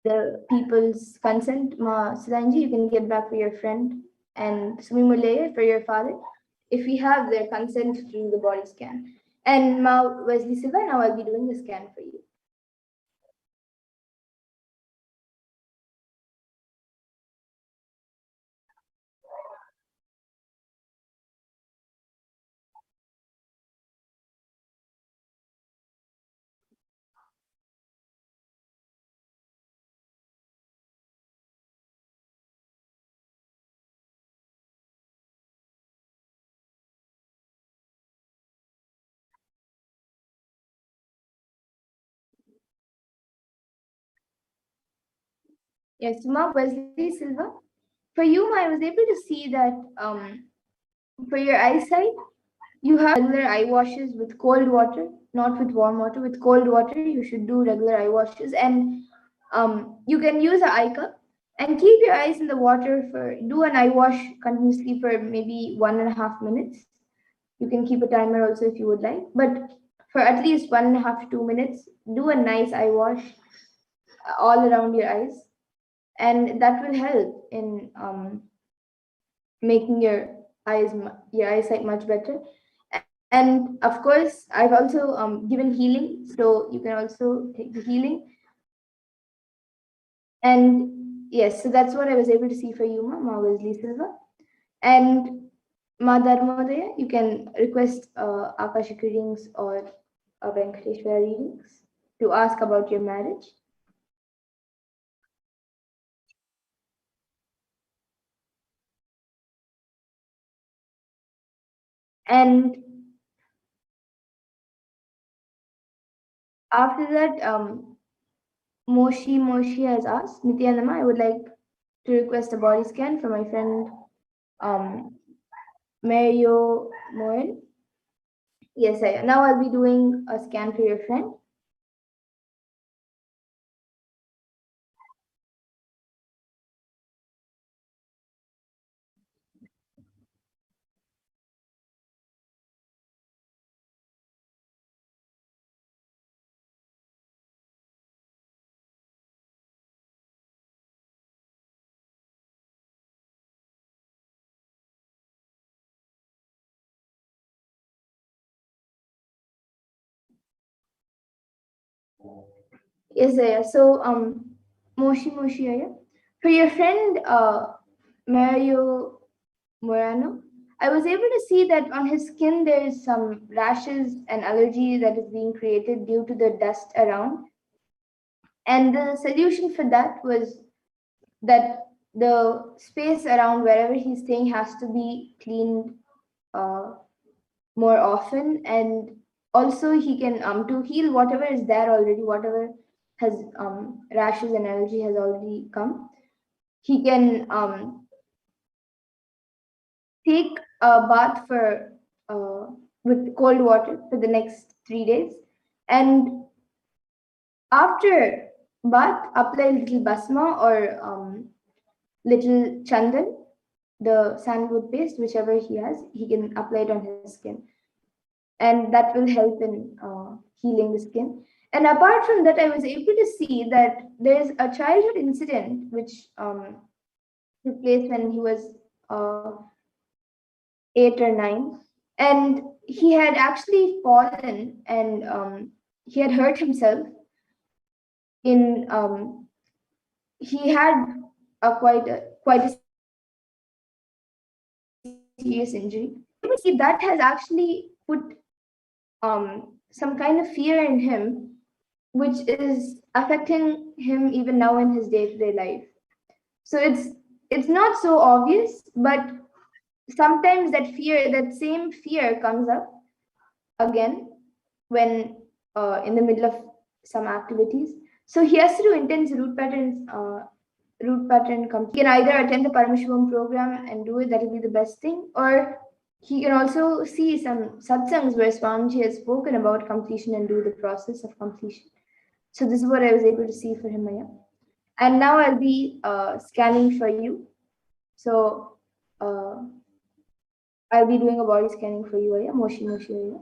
the people's consent. Ma Solange, you can get back for your friend, and Sumi Mulyaya for your father if we have their consent to do the body scan. And Ma Wesley Silva, now I'll be doing the scan for you. Yes, Mark Wesley Silva. For you, I was able to see that for your eyesight, you have regular eye washes with cold water, not with warm water. With cold water, you should do regular eye washes, and you can use an eye cup and keep your eyes in the water for do an eye wash continuously for maybe 1.5 minutes. You can keep a timer also if you would like, but for at least 1.5 to 2 minutes, do a nice eye wash all around your eyes, and that will help in making your eyesight much better. And of course, I've also given healing, so you can also take the healing. And yes, so that's what I was able to see for you, Ma Wesley Silva. And Ma Dharmodaya, you can request Akashic readings or Venkateshwara readings to ask about your marriage. And after that, Moshi has asked, Nithyananda, I would like to request a body scan for my friend Mario Moen. Yes, now I'll be doing a scan for your friend. Yes, so Moshi, for your friend Mario Morano, I was able to see that on his skin there is some rashes and allergy that is being created due to the dust around. And the solution for that was that the space around wherever he's staying has to be cleaned uh, more often, and also he can to heal whatever is there already, whatever has rashes and allergy has already come. He can take a bath for with cold water for the next 3 days, and after bath apply little basma or little chandan, the sandalwood paste, whichever he has, he can apply it on his skin, and that will help in healing the skin. And apart from that, I was able to see that there's a childhood incident which took place when he was 8 or 9, and he had actually fallen, and he had hurt himself in he had quite a serious injury. You see, that has actually put some kind of fear in him, which is affecting him even now in his day-to-day life. So it's not so obvious, but sometimes that same fear comes up again when in the middle of some activities. So he has to do intense root pattern. He can either attend the Paramashivoham program and do it. That will be the best thing, or he can also see some satsangs where Swamiji has spoken about completion and do the process of completion. So this is what I was able to see for him, Maya. And now I'll be scanning for you. So I'll be doing a body scanning for you, Aya. Moshi, Aya.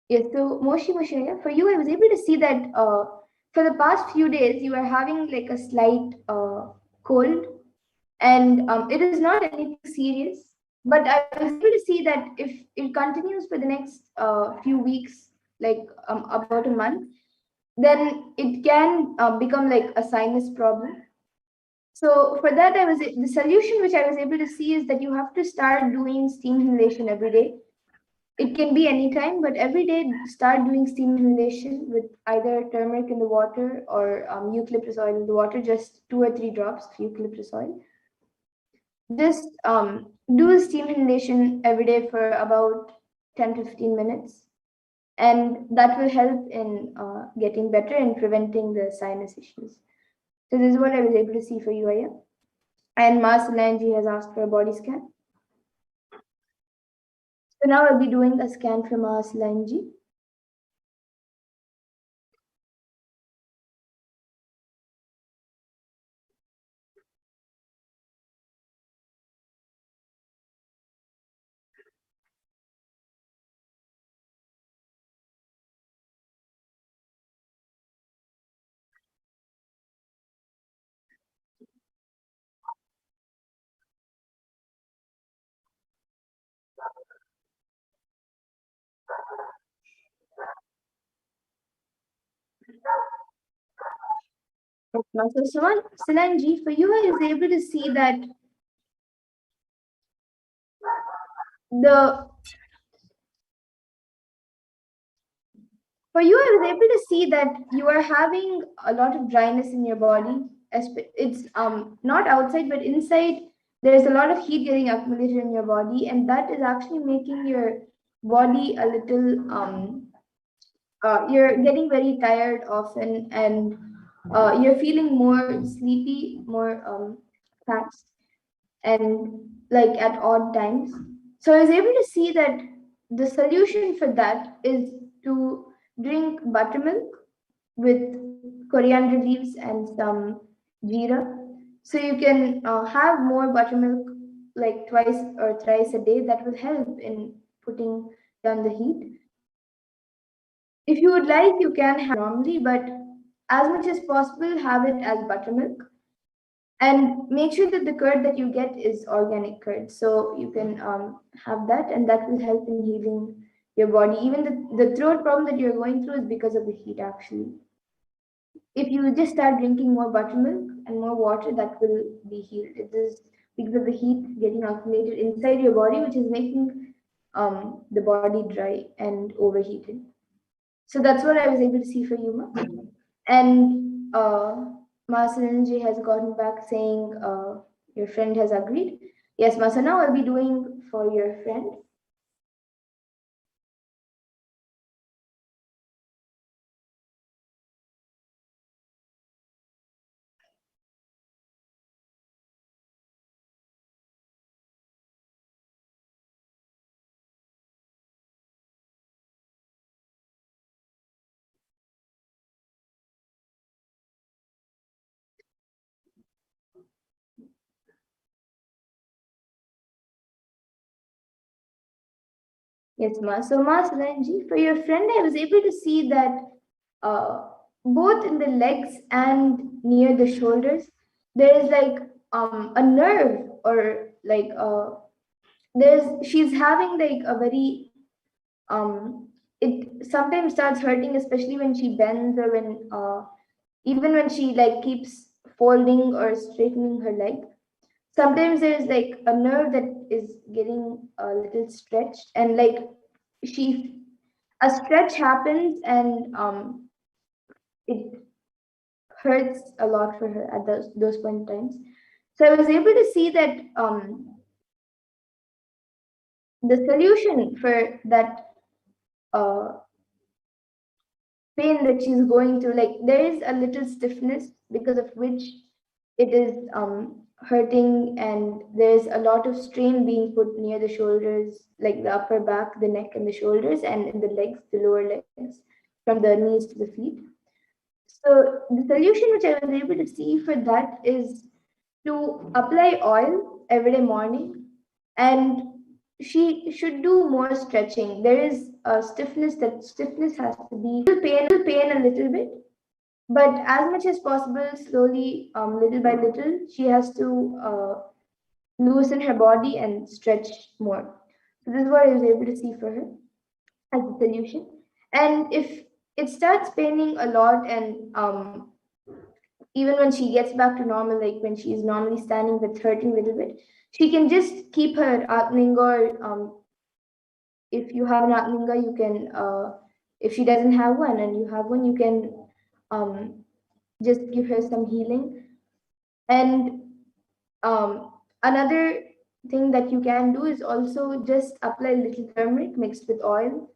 Yes, so Moshi, Aya, for you, I was able to see that for the past few days, you are having like a slight cold, and it is not anything serious. But I was able to see that if it continues for the next few weeks like about a month, then it can become like a sinus problem. So for that, the solution which I was able to see is that you have to start doing steam inhalation every day. It can be anytime, but every day start doing steam inhalation with either turmeric in the water or eucalyptus oil in the water, just 2 or 3 drops of eucalyptus oil. Just do steam inhalation every day for about 10 to 15 minutes. And that will help in getting better and preventing the sinus issues. So this is what I was able to see for you, Aya. And Mars Solangi has asked for a body scan. So now I'll be doing a scan for Mars Solangi. So Solangi, for you, I was able to see that I was able to see that you are having a lot of dryness in your body. It's not outside, but inside. There's a lot of heat getting accumulated in your body, and that is actually making your body a little you're getting very tired often, and you're feeling more sleepy, more fast, and like at odd times. So I was able to see that the solution for that is to drink buttermilk with coriander leaves and some jeera. So you can have more buttermilk like twice or thrice a day. That will help in putting down the heat. If you would like, you can have normally, but as much as possible, have it as buttermilk. And make sure that the curd that you get is organic curd. So you can have that, and that will help in healing your body. Even the throat problem that you're going through is because of the heat, actually. If you just start drinking more buttermilk and more water, that will be healed. It is because of the heat getting accumulated inside your body, which is making the body dry and overheated. So that's what I was able to see for you, Ma. And Master Energy has gotten back saying your friend has agreed. Yes, Master, now I'll be doing for your friend. Yes, Ma. So, Ma Solangi, for your friend, I was able to see that uh, both in the legs and near the shoulders, there is like a nerve or like she's having like a very it sometimes starts hurting, especially when she bends or when even when she like keeps folding or straightening her leg. Sometimes there's like a nerve that is getting a little stretched, and like she a stretch happens, and it hurts a lot for her at those point in times. So I was able to see that the solution for that uh, pain that she's going through, like there is a little stiffness because of which it is hurting, and there's a lot of strain being put near the shoulders, like the upper back, the neck, and the shoulders, and in the legs, the lower legs, from the knees to the feet. So the solution which I was able to see for that is to apply oil every day morning, and she should do more stretching. There is a stiffness has to be pain a little bit, but as much as possible, slowly, little by little, she has to loosen her body and stretch more. So this is what I was able to see for her as a solution. And if it starts paining a lot, and even when she gets back to normal, like when she is normally standing with hurting a little bit, she can just keep her atlinga, or if you have an atlinga, you can, if she doesn't have one and you have one, you can just give her some healing. And another thing that you can do is also just apply a little turmeric mixed with oil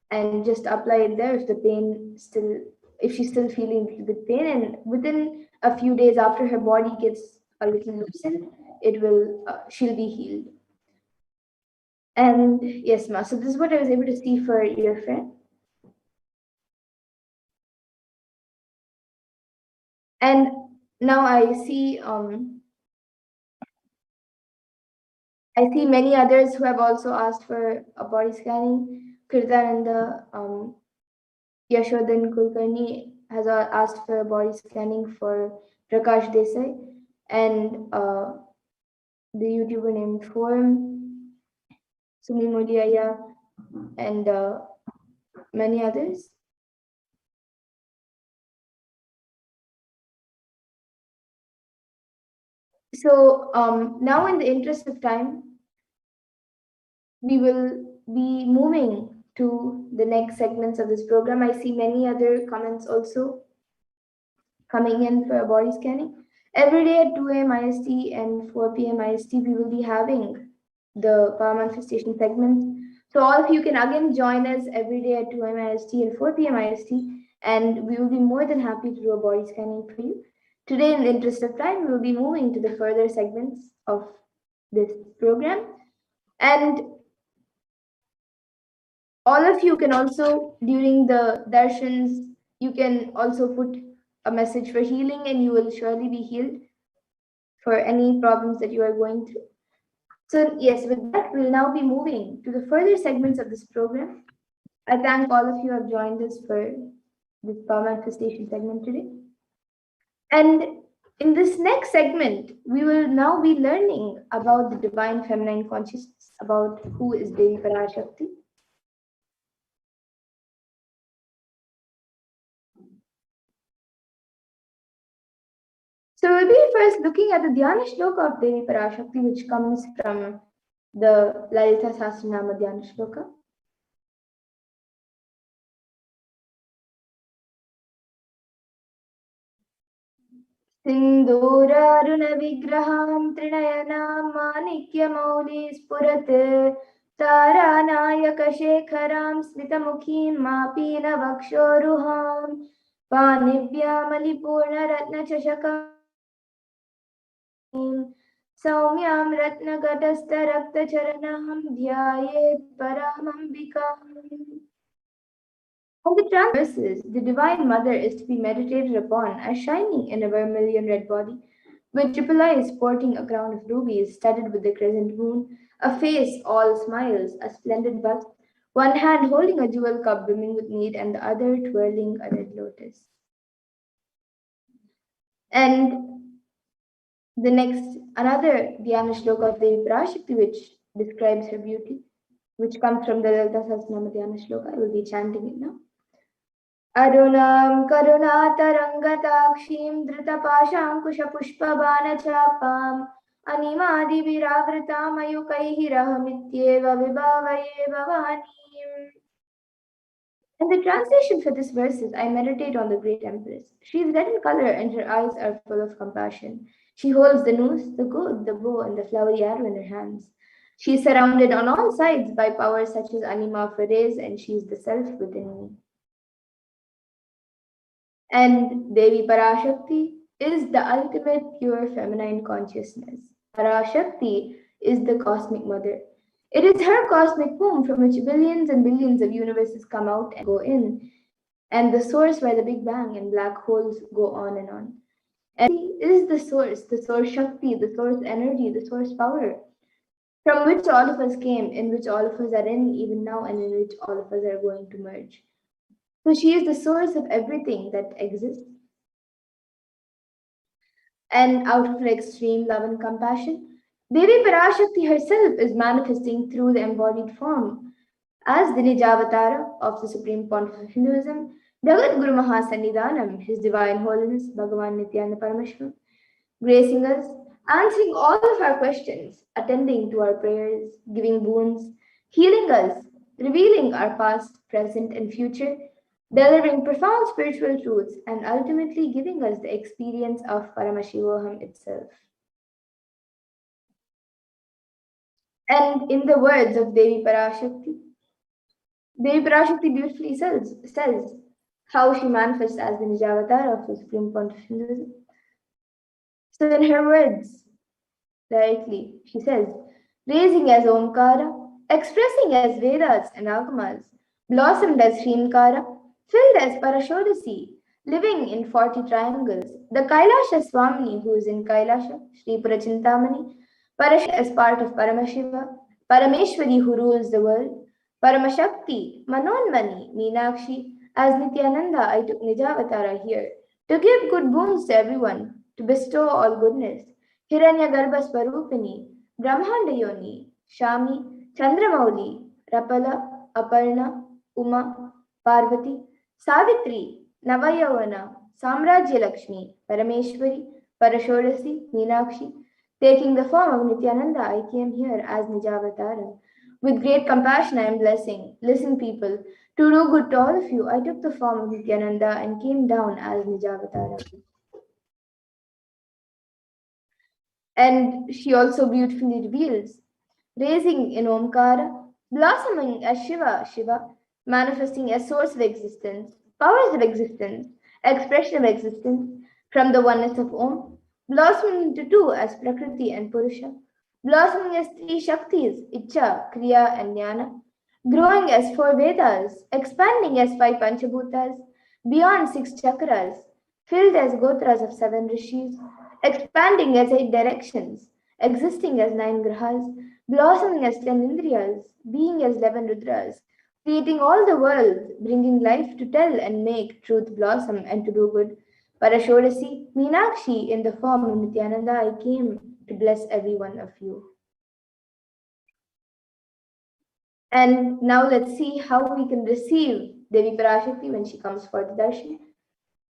and just apply it there if the pain still, if she's still feeling a little bit pain, and within a few days after her body gets a little loosened, it will she'll be healed. And yes, ma, so this is what I was able to see for your friend. And now I see many others who have also asked for a body scanning. Kirtananda, Yashodan Kulkarni has asked for a body scanning for Prakash Desai, and the YouTuber named Forum, Sumi Modiaya, and many others. So now, in the interest of time, we will be moving to the next segments of this program. I see many other comments also coming in for a body scanning. Every day at 2 a.m. IST and 4 p.m. IST, we will be having the power manifestation segments. So all of you can again join us every day at 2 a.m. IST and 4 p.m. IST, and we will be more than happy to do a body scanning for you. Today, in the interest of time, we will be moving to the further segments of this program. And all of you can also, during the darshans, you can also put a message for healing, and you will surely be healed for any problems that you are going through. So yes, with that, we'll now be moving to the further segments of this program. I thank all of you who have joined us for this power manifestation segment today. And in this next segment, we will now be learning about the divine feminine consciousness, about who is Devi Parashakti. So we'll be first looking at the Dhyana Shloka of Devi Parashakti, which comes from the Lalita Sahasranama Dhyana Shloka. सिन्दूरारुण विग्रहां त्रिनयनां माणिक्यमौलि स्फुरत् तारानायकशेखरां स्मितमुखीं मापीनवक्षोरुहां पाणिभ्यामलिपूर्णरत्नचषकां सौम्यां रत्नघटस्थरक्तचरणां ध्यायेत् परामम्बिकाम्. On the trans verses, the Divine Mother is to be meditated upon as shining in a vermilion red body, with triple eyes sporting a crown of rubies studded with the crescent moon, a face all smiles, a splendid bust, one hand holding a jewel cup brimming with mead, and the other twirling a red lotus. And the next, another Dhyana Shloka of Devi Parashakti, which describes her beauty, which comes from the Lalita Sahasranama Dhyana Shloka. I will be chanting it now. अरुणां करुणातरङ्गताक्षीं धृतपाशाङ्कुशपुष्पबाणचापाम् अनिमादिभिरावृतामयुकैः विभावये भवानीम्. In the translation for this verses, I meditate on the great empress. She is red in color and her eyes are full of compassion. She holds the noose, the gourd, the bow, and the flowery arrow in her hands. She is surrounded on all sides by powers such as Anima Ferez, and she is the self within me. And Devi Parashakti is the ultimate pure feminine consciousness. Parashakti is the cosmic mother. It is her cosmic womb from which billions and billions of universes come out and go in, and the source where the Big Bang and black holes go on and on. And she is the source Shakti, the source energy, the source power, from which all of us came, in which all of us are in even now, and in which all of us are going to merge. So she is the source of everything that exists. And out of her extreme love and compassion, Devi Parashakti herself is manifesting through the embodied form As the Nijavatara of the Supreme Pontiff of Hinduism, Bhagat Guru Mahasannidhanam, His Divine Holiness Bhagavan Nithyananda Paramashivam, gracing us, answering all of our questions, attending to our prayers, giving boons, healing us, revealing our past, present, and future, delivering profound spiritual truths, and ultimately giving us the experience of Paramashivoham itself. And in the words of Devi Parashakti beautifully says how she manifests as the Nijavatara of the Supreme Pontiff of Hinduism. So in her words, directly, she says, raising as Omkara, expressing as Vedas and Agamas, blossomed as Shrinkara, filled as Parashodasi, living in 40 triangles, the Kailasha Swamini who is in Kailasha, Sri Purachintamani, Parashakti as part of Paramashiva, Parameshwari who rules the world, Paramashakti, Manonmani, Meenakshi, as Nithyananda I took Nijavatara here, to give good boons to everyone, to bestow all goodness, Hiranyagarbha Swarupini, Brahmanda Yoni, Shami, Chandramauli, Rapala, Aparna, Uma, Parvati, Savitri, Navayavana, Samrajya Lakshmi, Parameshwari, Parashodasi, Meenakshi. Taking the form of Nithyananda, I came here as Nijavatara. With great compassion, I am blessing. Listen, people, to do good to all of you, I took the form of Nithyananda and came down as Nijavatara. And she also beautifully reveals, raising in Omkara, blossoming as Shiva, manifesting as source of existence, powers of existence, expression of existence, from the oneness of Om, blossoming into two as Prakriti and Purusha, blossoming as three Shaktis, Icha, Kriya, and Jnana, growing as four Vedas, expanding as five Panchabhutas, beyond six chakras, filled as Gotras of seven Rishis, expanding as eight directions, existing as nine grahas, blossoming as 10 indriyas, being as 11 rudras, creating all the world, bringing life to tell and make truth blossom and to do good. Parashodasi, Meenakshi, in the form of Nithyananda, I came to bless every one of you. And now let's see how we can receive Devi Parashakti when she comes for the darshan.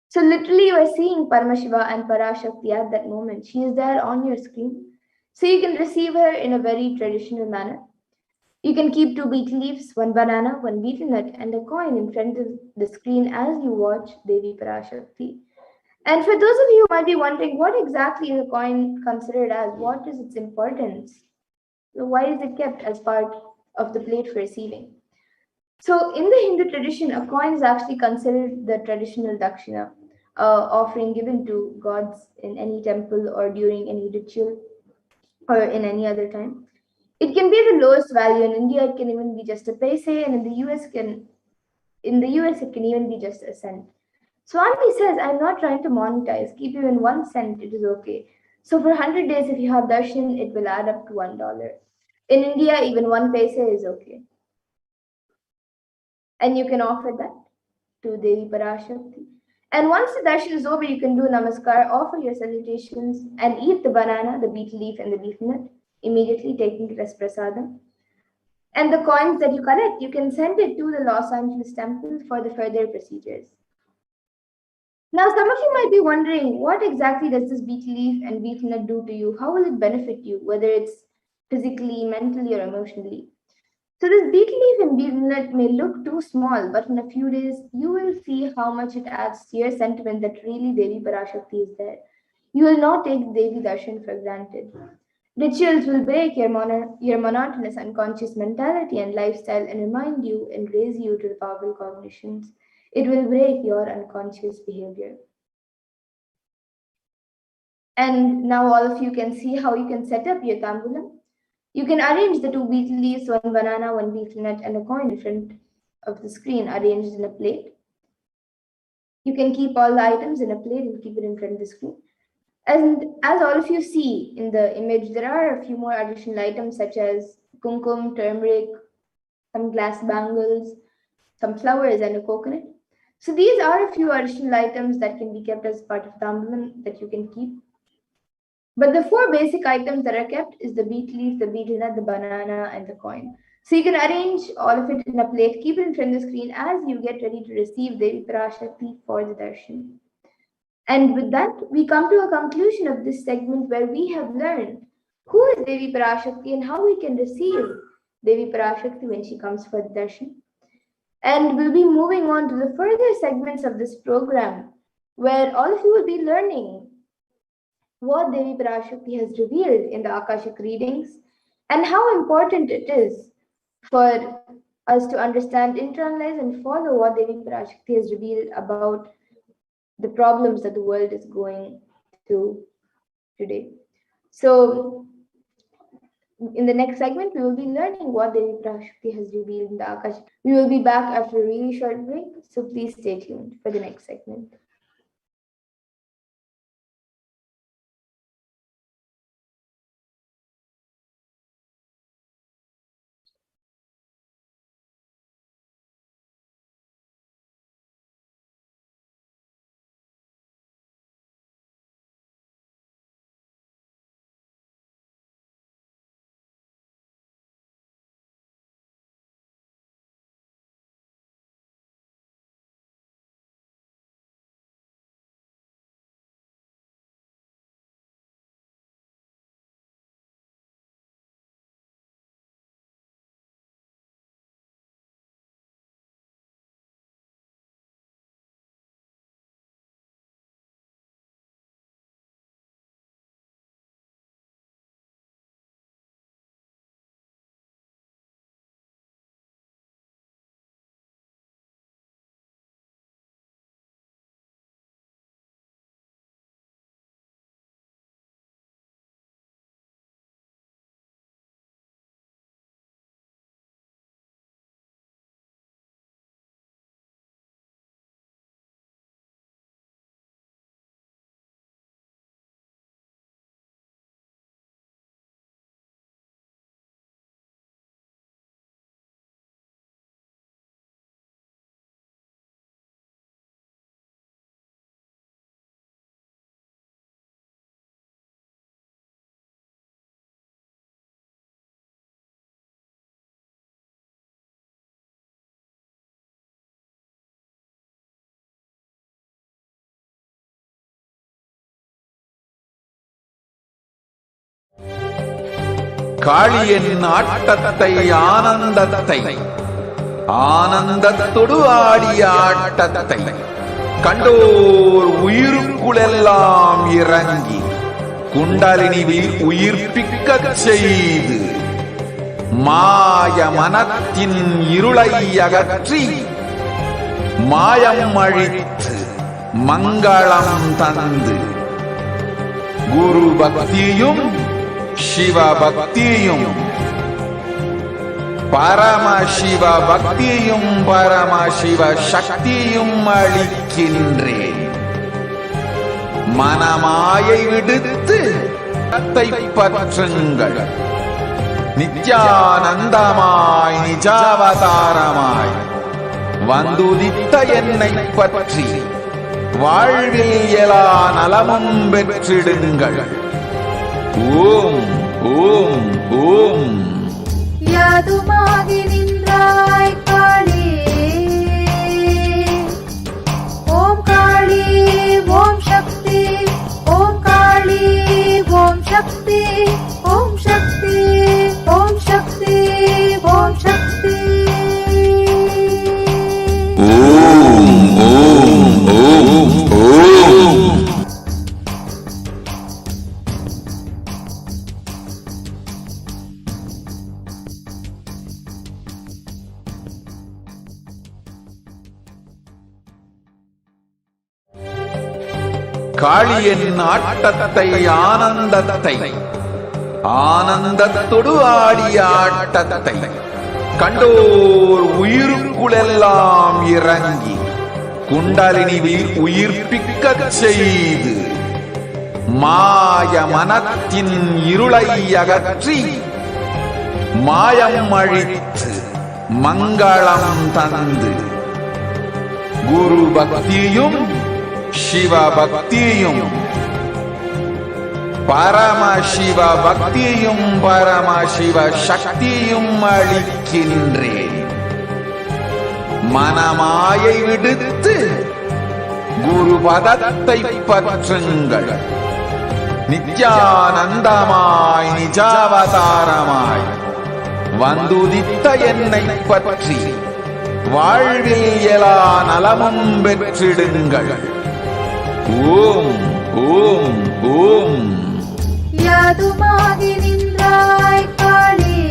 So literally you are seeing Paramashiva and Parashakti at that moment. She is there on your screen. So you can receive her in a very traditional manner. You can keep two betel leaves, one banana, one betel nut, and a coin in front of the screen as you watch Devi Parashakti. And for those of you who might be wondering, what exactly is a coin considered as? What is its importance? So why is it kept as part of the plate for receiving? So in the Hindu tradition, a coin is actually considered the traditional dakshina, offering given to gods in any temple or during any ritual or in any other time. It can be the lowest value. In India, it can even be just a paise, and in the US it can even be just a cent. Swami says, I'm not trying to monetize. Keep even 1 cent, it is okay. So for 100 days, if you have darshan, it will add up to $1. In India, even 1 paise is okay. And you can offer that to Devi Parashakti. And once the darshan is over, you can do namaskar, offer your salutations, and eat the banana, the betel leaf, and the betel nut, immediately taking it as prasadam. And the coins that you collect, you can send it to the Los Angeles temple for the further procedures. Now, some of you might be wondering, what exactly does this betel leaf and betel nut do to you? How will it benefit you, whether it's physically, mentally, or emotionally? So this betel leaf and betel nut may look too small, but in a few days, you will see how much it adds to your sentiment that really Devi Parashakti is there. You will not take Devi Darshan for granted. Rituals will break your monotonous unconscious mentality and lifestyle and remind you and raise you to the powerful cognitions. It will break your unconscious behavior. And now all of you can see how you can set up your tambulam. You can arrange the two betel leaves, one banana, one betel nut, and a coin in front of the screen arranged in a plate. You can keep all the items in a plate and keep it in front of the screen. And as all of you see in the image, there are a few more additional items such as kumkum, turmeric, some glass bangles, some flowers, and a coconut. So these are a few additional items that can be kept as part of tambulam that you can keep. But the four basic items that are kept is the betel leaf, the betel nut, the banana, and the coin. So you can arrange all of it in a plate, keep it in front of the screen as you get ready to receive Devi Parashakti for the darshan. And with that, we come to a conclusion of this segment where we have learned who is Devi Parashakti and how we can receive Devi Parashakti when she comes for the darshan. And we'll be moving on to the further segments of this program where all of you will be learning what Devi Parashakti has revealed in the Akashic readings and how important it is for us to understand, internalize, and follow what Devi Parashakti has revealed about the problems that the world is going through today. So, in the next segment, we will be learning what Devi Parashakti has revealed in the Akashic. We will be back after a really short break, so please stay tuned for the next segment. காளியின் ஆட்டத்தை ஆனந்தத்தை ஆனந்தத்தொடு ஆடிய ஆட்டத்தை கண்டோர் உயிருக்குளெல்லாம் இறங்கி குண்டலினிவில் உயிர்ப்பிக்கச் செய்து மாய மனத்தின் இருளை அகற்றி மாயம் அழித்து மங்களம் தந்து குரு பக்தியும் சிவ பக்தியும் பரமசிவ பக்தியும் பரமசிவ சக்தியும் அளிக்கின்றேன். மனமாயை விடுத்து பற்றுங்கள். நித்யானந்தமாய் நிஜாவதாரமாய் வந்துதித்த என்னை பற்றி வாழ்வில் எல்லா நலமும் பெற்றிடுங்கள். ஓம் ஓம் ஓம். யாதுமாகி நின்றாய் காளி, ஓம் காளி ஓம் சக்தி, ஓம் காளி ஓம் சக்தி, ஓம் சக்தி ஓம் சக்தி ஓம் சக்தி. ஓம் ஓம் ஓம் ஓம். காளியின் ஆட்டத்தை ஆனந்தத்தை ஆனந்தத்தொடு ஆடிய ஆட்டத்தை கண்டோர் உயிருக்குளெல்லாம் இறங்கி குண்டலினிவில் உயிர்ப்பிக்கச் செய்து மாய மனத்தின் இருளை அகற்றி மாயம் அழித்து மங்களம் தந்து குரு பக்தியும் சிவ பக்தியும் பரமசிவ பக்தியும் பரமசிவ சக்தியும் அளிக்கின்றேன். மனமாயை விடுத்து குரு பதத்தை பற்றுங்கள். நித்யானந்தமாய் நிஜாவதாரமாய் வந்துதித்த என்னை பற்றி வாழ்வில் எல்லா நலமும் பெற்றிடுங்கள். ஓம் ஓம் ஓம். யாதுமாகி நின்றாய் காளி,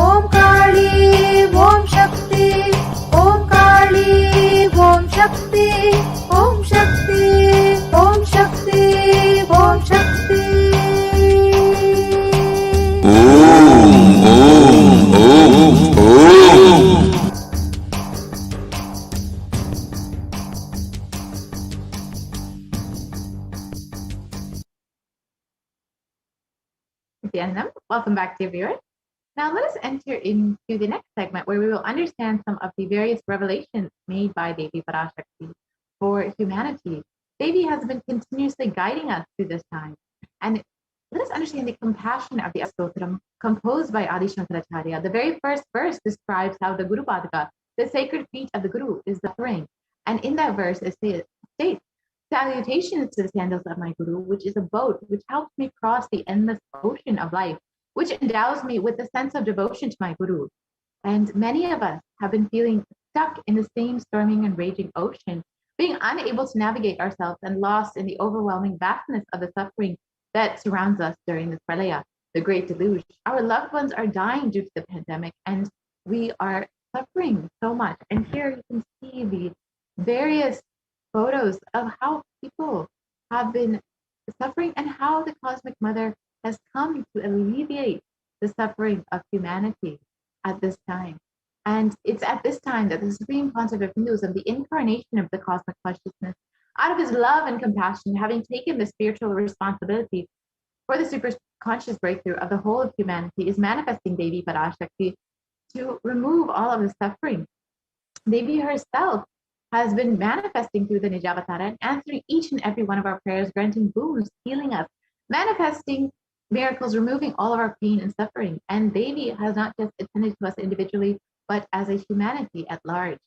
ஓம் காளி ஓம் சக்தி, ஓம் காளி ஓம் சக்தி, ஓம் சக்தி ஓம் சக்தி ஓம் சக்தி. ஓம் ஓம் ஓம் ஓம். Nithyanandam, welcome back, dear viewers. Now let us enter into the next segment where we will understand some of the various revelations made by Devi Parashakti for humanity. Devi has been continuously guiding us through this time. And let us understand the compassion of the Astotram composed by Adi Shankaracharya. The very first verse describes how the Guru Padaka, the sacred feet of the Guru, is suffering. And in that verse it states, salutations to the sandals of my Guru, which is a boat which helps me cross the endless ocean of life, which endows me with a sense of devotion to my Guru. And many of us have been feeling stuck in the same storming and raging ocean, being unable to navigate ourselves and lost in the overwhelming vastness of the suffering that surrounds us during this pralaya, the great deluge. Our loved ones are dying due to the pandemic, and we are suffering so much. And here you can see the various photos of how people have been suffering and how the Cosmic Mother has come to alleviate the suffering of humanity at this time. And it's at this time that the Supreme Concept of Hinduism, the incarnation of the cosmic consciousness, out of his love and compassion, having taken the spiritual responsibility for the super conscious breakthrough of the whole of humanity, is manifesting Devi Parashakti to remove all of the suffering. Devi herself has been manifesting through the Nijavatara and answering each and every one of our prayers, granting boons, healing us, manifesting miracles, removing all of our pain and suffering. And Devi has not just attended to us individually, but as a humanity at large.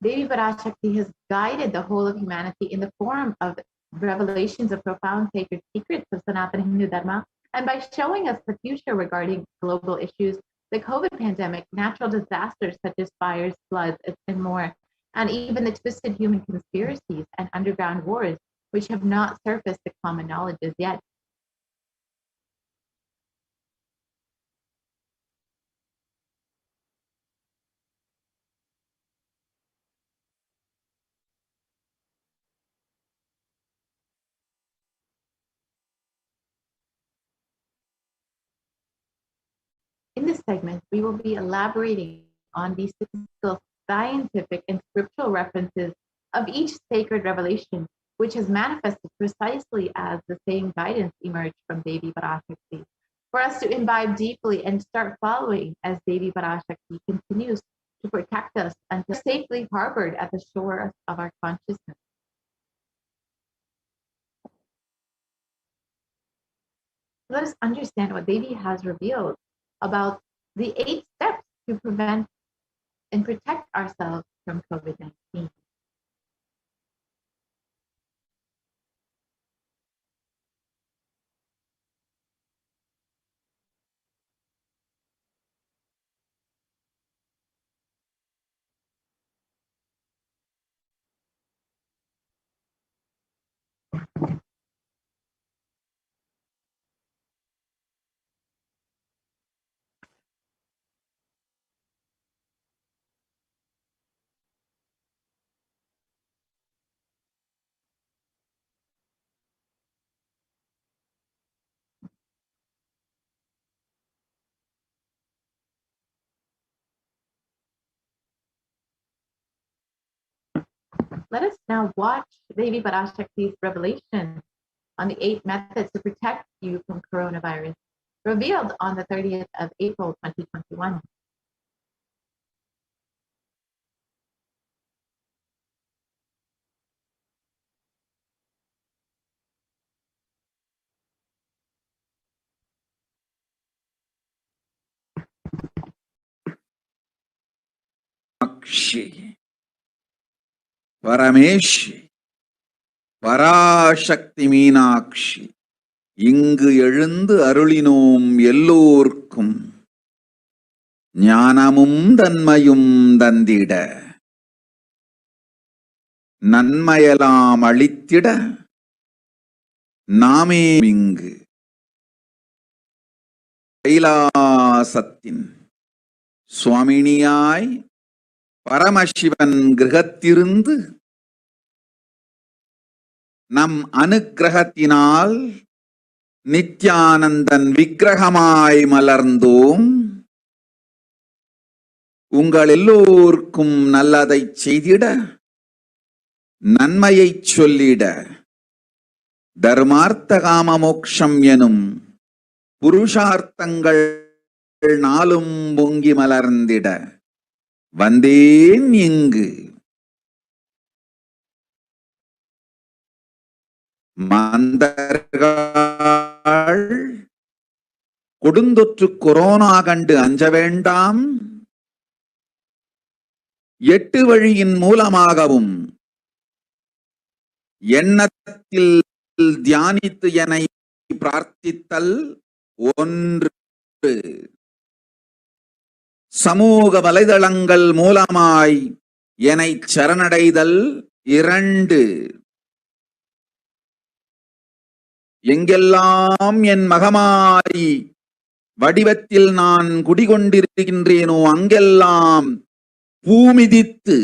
Devi Parashakti has guided the whole of humanity in the form of revelations of profound sacred secrets of Sanatana Hindu Dharma, and by showing us the future regarding global issues, the COVID pandemic, natural disasters such as fires, floods, and more, and even the twisted human conspiracies and underground wars, which have not surfaced to common knowledge as yet. In this segment, we will be elaborating on the statistical, scientific, and scriptural references of each sacred revelation, which has manifested precisely as the same guidance emerged from Devi Parashakti, for us to imbibe deeply and start following as Devi Parashakti continues to protect us until safely harbored at the shore of our consciousness. Let us understand what Devi has revealed about the 8 steps to prevent and protect ourselves from COVID-19. Let us now watch Devi Parashakti's revelation on the 8 methods to protect you from coronavirus, revealed on the 30th of April 2021. பரமேஷி Parasakthi Meenakshi இங்கு எழுந்து அருளினோம் எல்லோர்க்கும் ஞானமும் தன்மையும் தந்திட நன்மையெல்லாம் அளித்திட நாமே இங்கு கைலாசத்தின் சுவாமினியாய் பரமசிவன் கிரகத்திருந்து நம் அனுக்கிரகத்தினால் நித்யானந்தன் விக்கிரகமாய் மலர்ந்தோம். உங்கள் எல்லோருக்கும் நல்லதை செய்திட நன்மையை சொல்லிட தர்மார்த்த காம மோக்ஷம் எனும் புருஷார்த்தங்கள் நாளும் பொங்கி மலர்ந்திட வந்தேன் இங்கு. மந்தர்கள் கொடுந்தொற்று கொரோனா கண்டு அஞ்ச வேண்டாம். 8 வழியின் மூலமாகவும் எண்ணத்தில் தியானித்து என்னை பிரார்த்தித்தல் 1, சமூக வலைதளங்கள் மூலமாய் என்னை சரணடைதல் 2, எங்கெல்லாம் என் மகமாரி வடிவத்தில் நான் குடிகொண்டிருக்கின்றேனோ அங்கெல்லாம் பூமிதித்து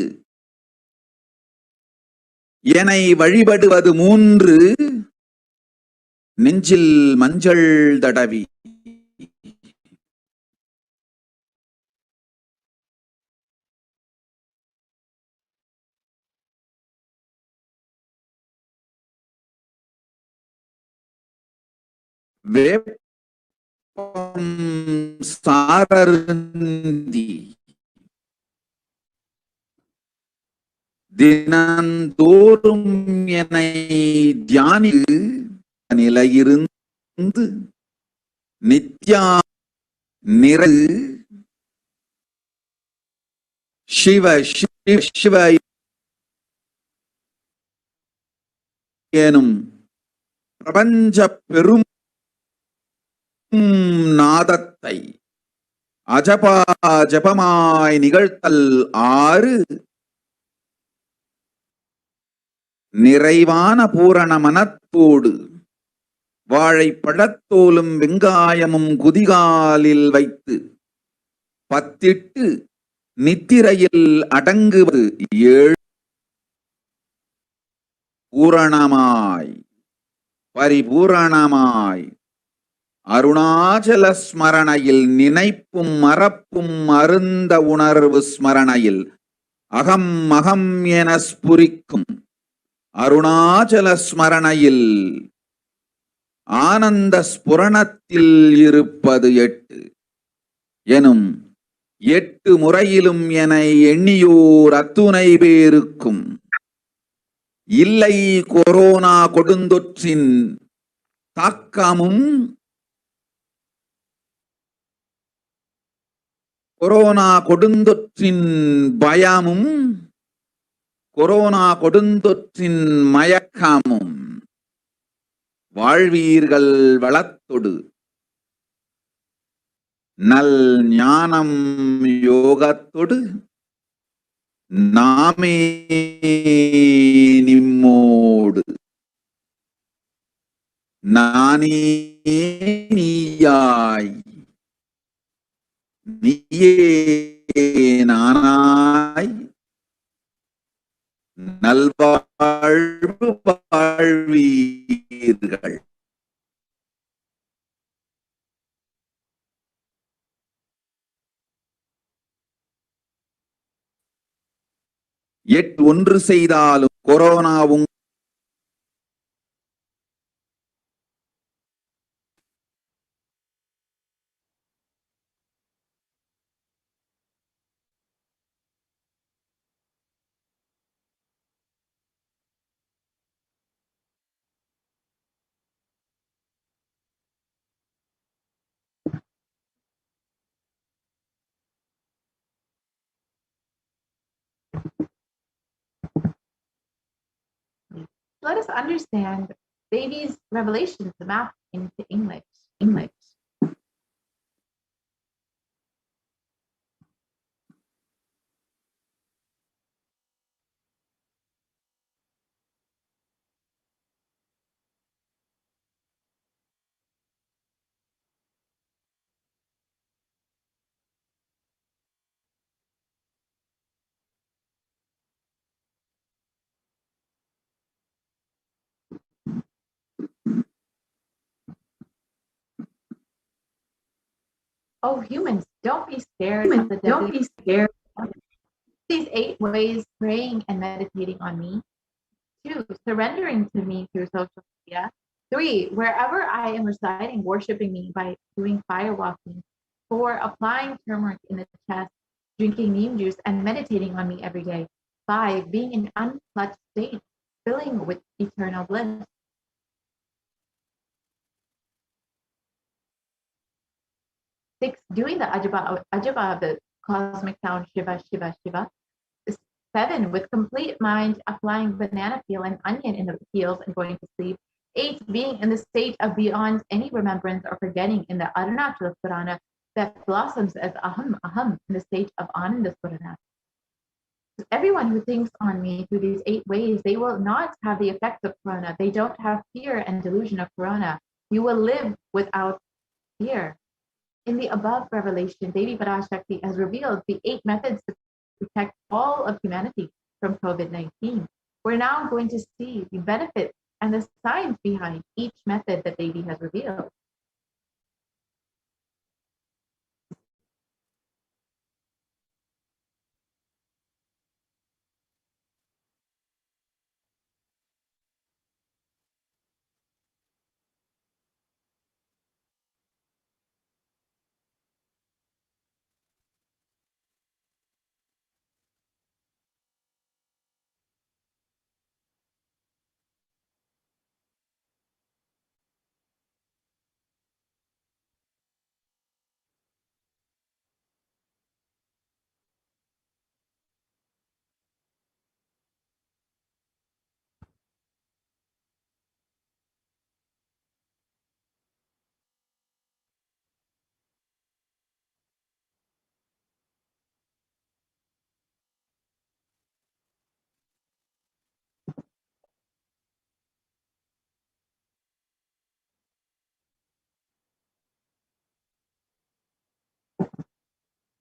என்னை வழிபடுவது 3, நெஞ்சில் மஞ்சள் தடவி வேப்பம் சாரருந்தி தினந்தோறும் என்னை தியானி நிலையிருந்து நித்யா நிறை சிவ சிவ சிவ எனும் பிரபஞ்ச பெரும் நாதத்தை அஜபா ஜபமாய் நிகழ்த்தல் 6, நிறைவான பூரண மனத்தோடு வாழைப்பழத்தோலும் வெங்காயமும் குதிகாலில் வைத்து பத்திட்டு நித்திரையில் அடங்குவது 7, பூரணமாய் பரிபூரணமாய் அருணாச்சல ஸ்மரணையில் நினைப்பும் மறப்பும் அருந்த உணர்வு ஸ்மரணையில் அகம் அகம் என ஸ்புரிக்கும் அருணாச்சல ஸ்மரணையில் ஆனந்த ஸ்புரணத்தில் இருப்பது 8 எனும் 8 முறையிலும் என எண்ணியோர் அத்துணை பேருக்கும் இல்லை கொரோனா கொடுந்தொற்றின் தாக்கமும் கொரோனா கொடுந்தொற்றின் பயமும் கொரோனா கொடுந்தொற்றின் மயக்கமும் வாழ்வீர்கள் வளத்தொடு நல் ஞானம் யோகத்தொடு நாமே நிம்மோடு நானே நீயாய் நீயே நானாய் நல்வாழ்வு வாழ்வீர்கள். ஒன்று செய்தாலும் கொரோனாவும் Let us understand Devi's revelations, the map into English. Oh, humans, don't be scared of the devil. Don't be scared. These 8 ways praying and meditating on me. 2, surrendering to me through social media. 3, wherever I am residing, worshiping me by doing fire walking. 4, applying turmeric in the chest, drinking neem juice, and meditating on me every day. 5, being in unclutched state, filling with eternal bliss. 6, doing the ajaba of the cosmic sound Shiva, Shiva, Shiva. 7, with complete mind, applying banana peel and onion in the peels and going to sleep. 8, being in the state of beyond any remembrance or forgetting in the Arunachala Purana that blossoms as aham, aham in the state of Ananda Purana. Everyone who thinks on me through these 8 ways, they will not have the effects of Purana. They don't have fear and delusion of Purana. You will live without fear. In the above revelation, Devi Parashakti has revealed the 8 methods to protect all of humanity from COVID-19. We're now going to see the benefits and the science behind each method that Devi has revealed.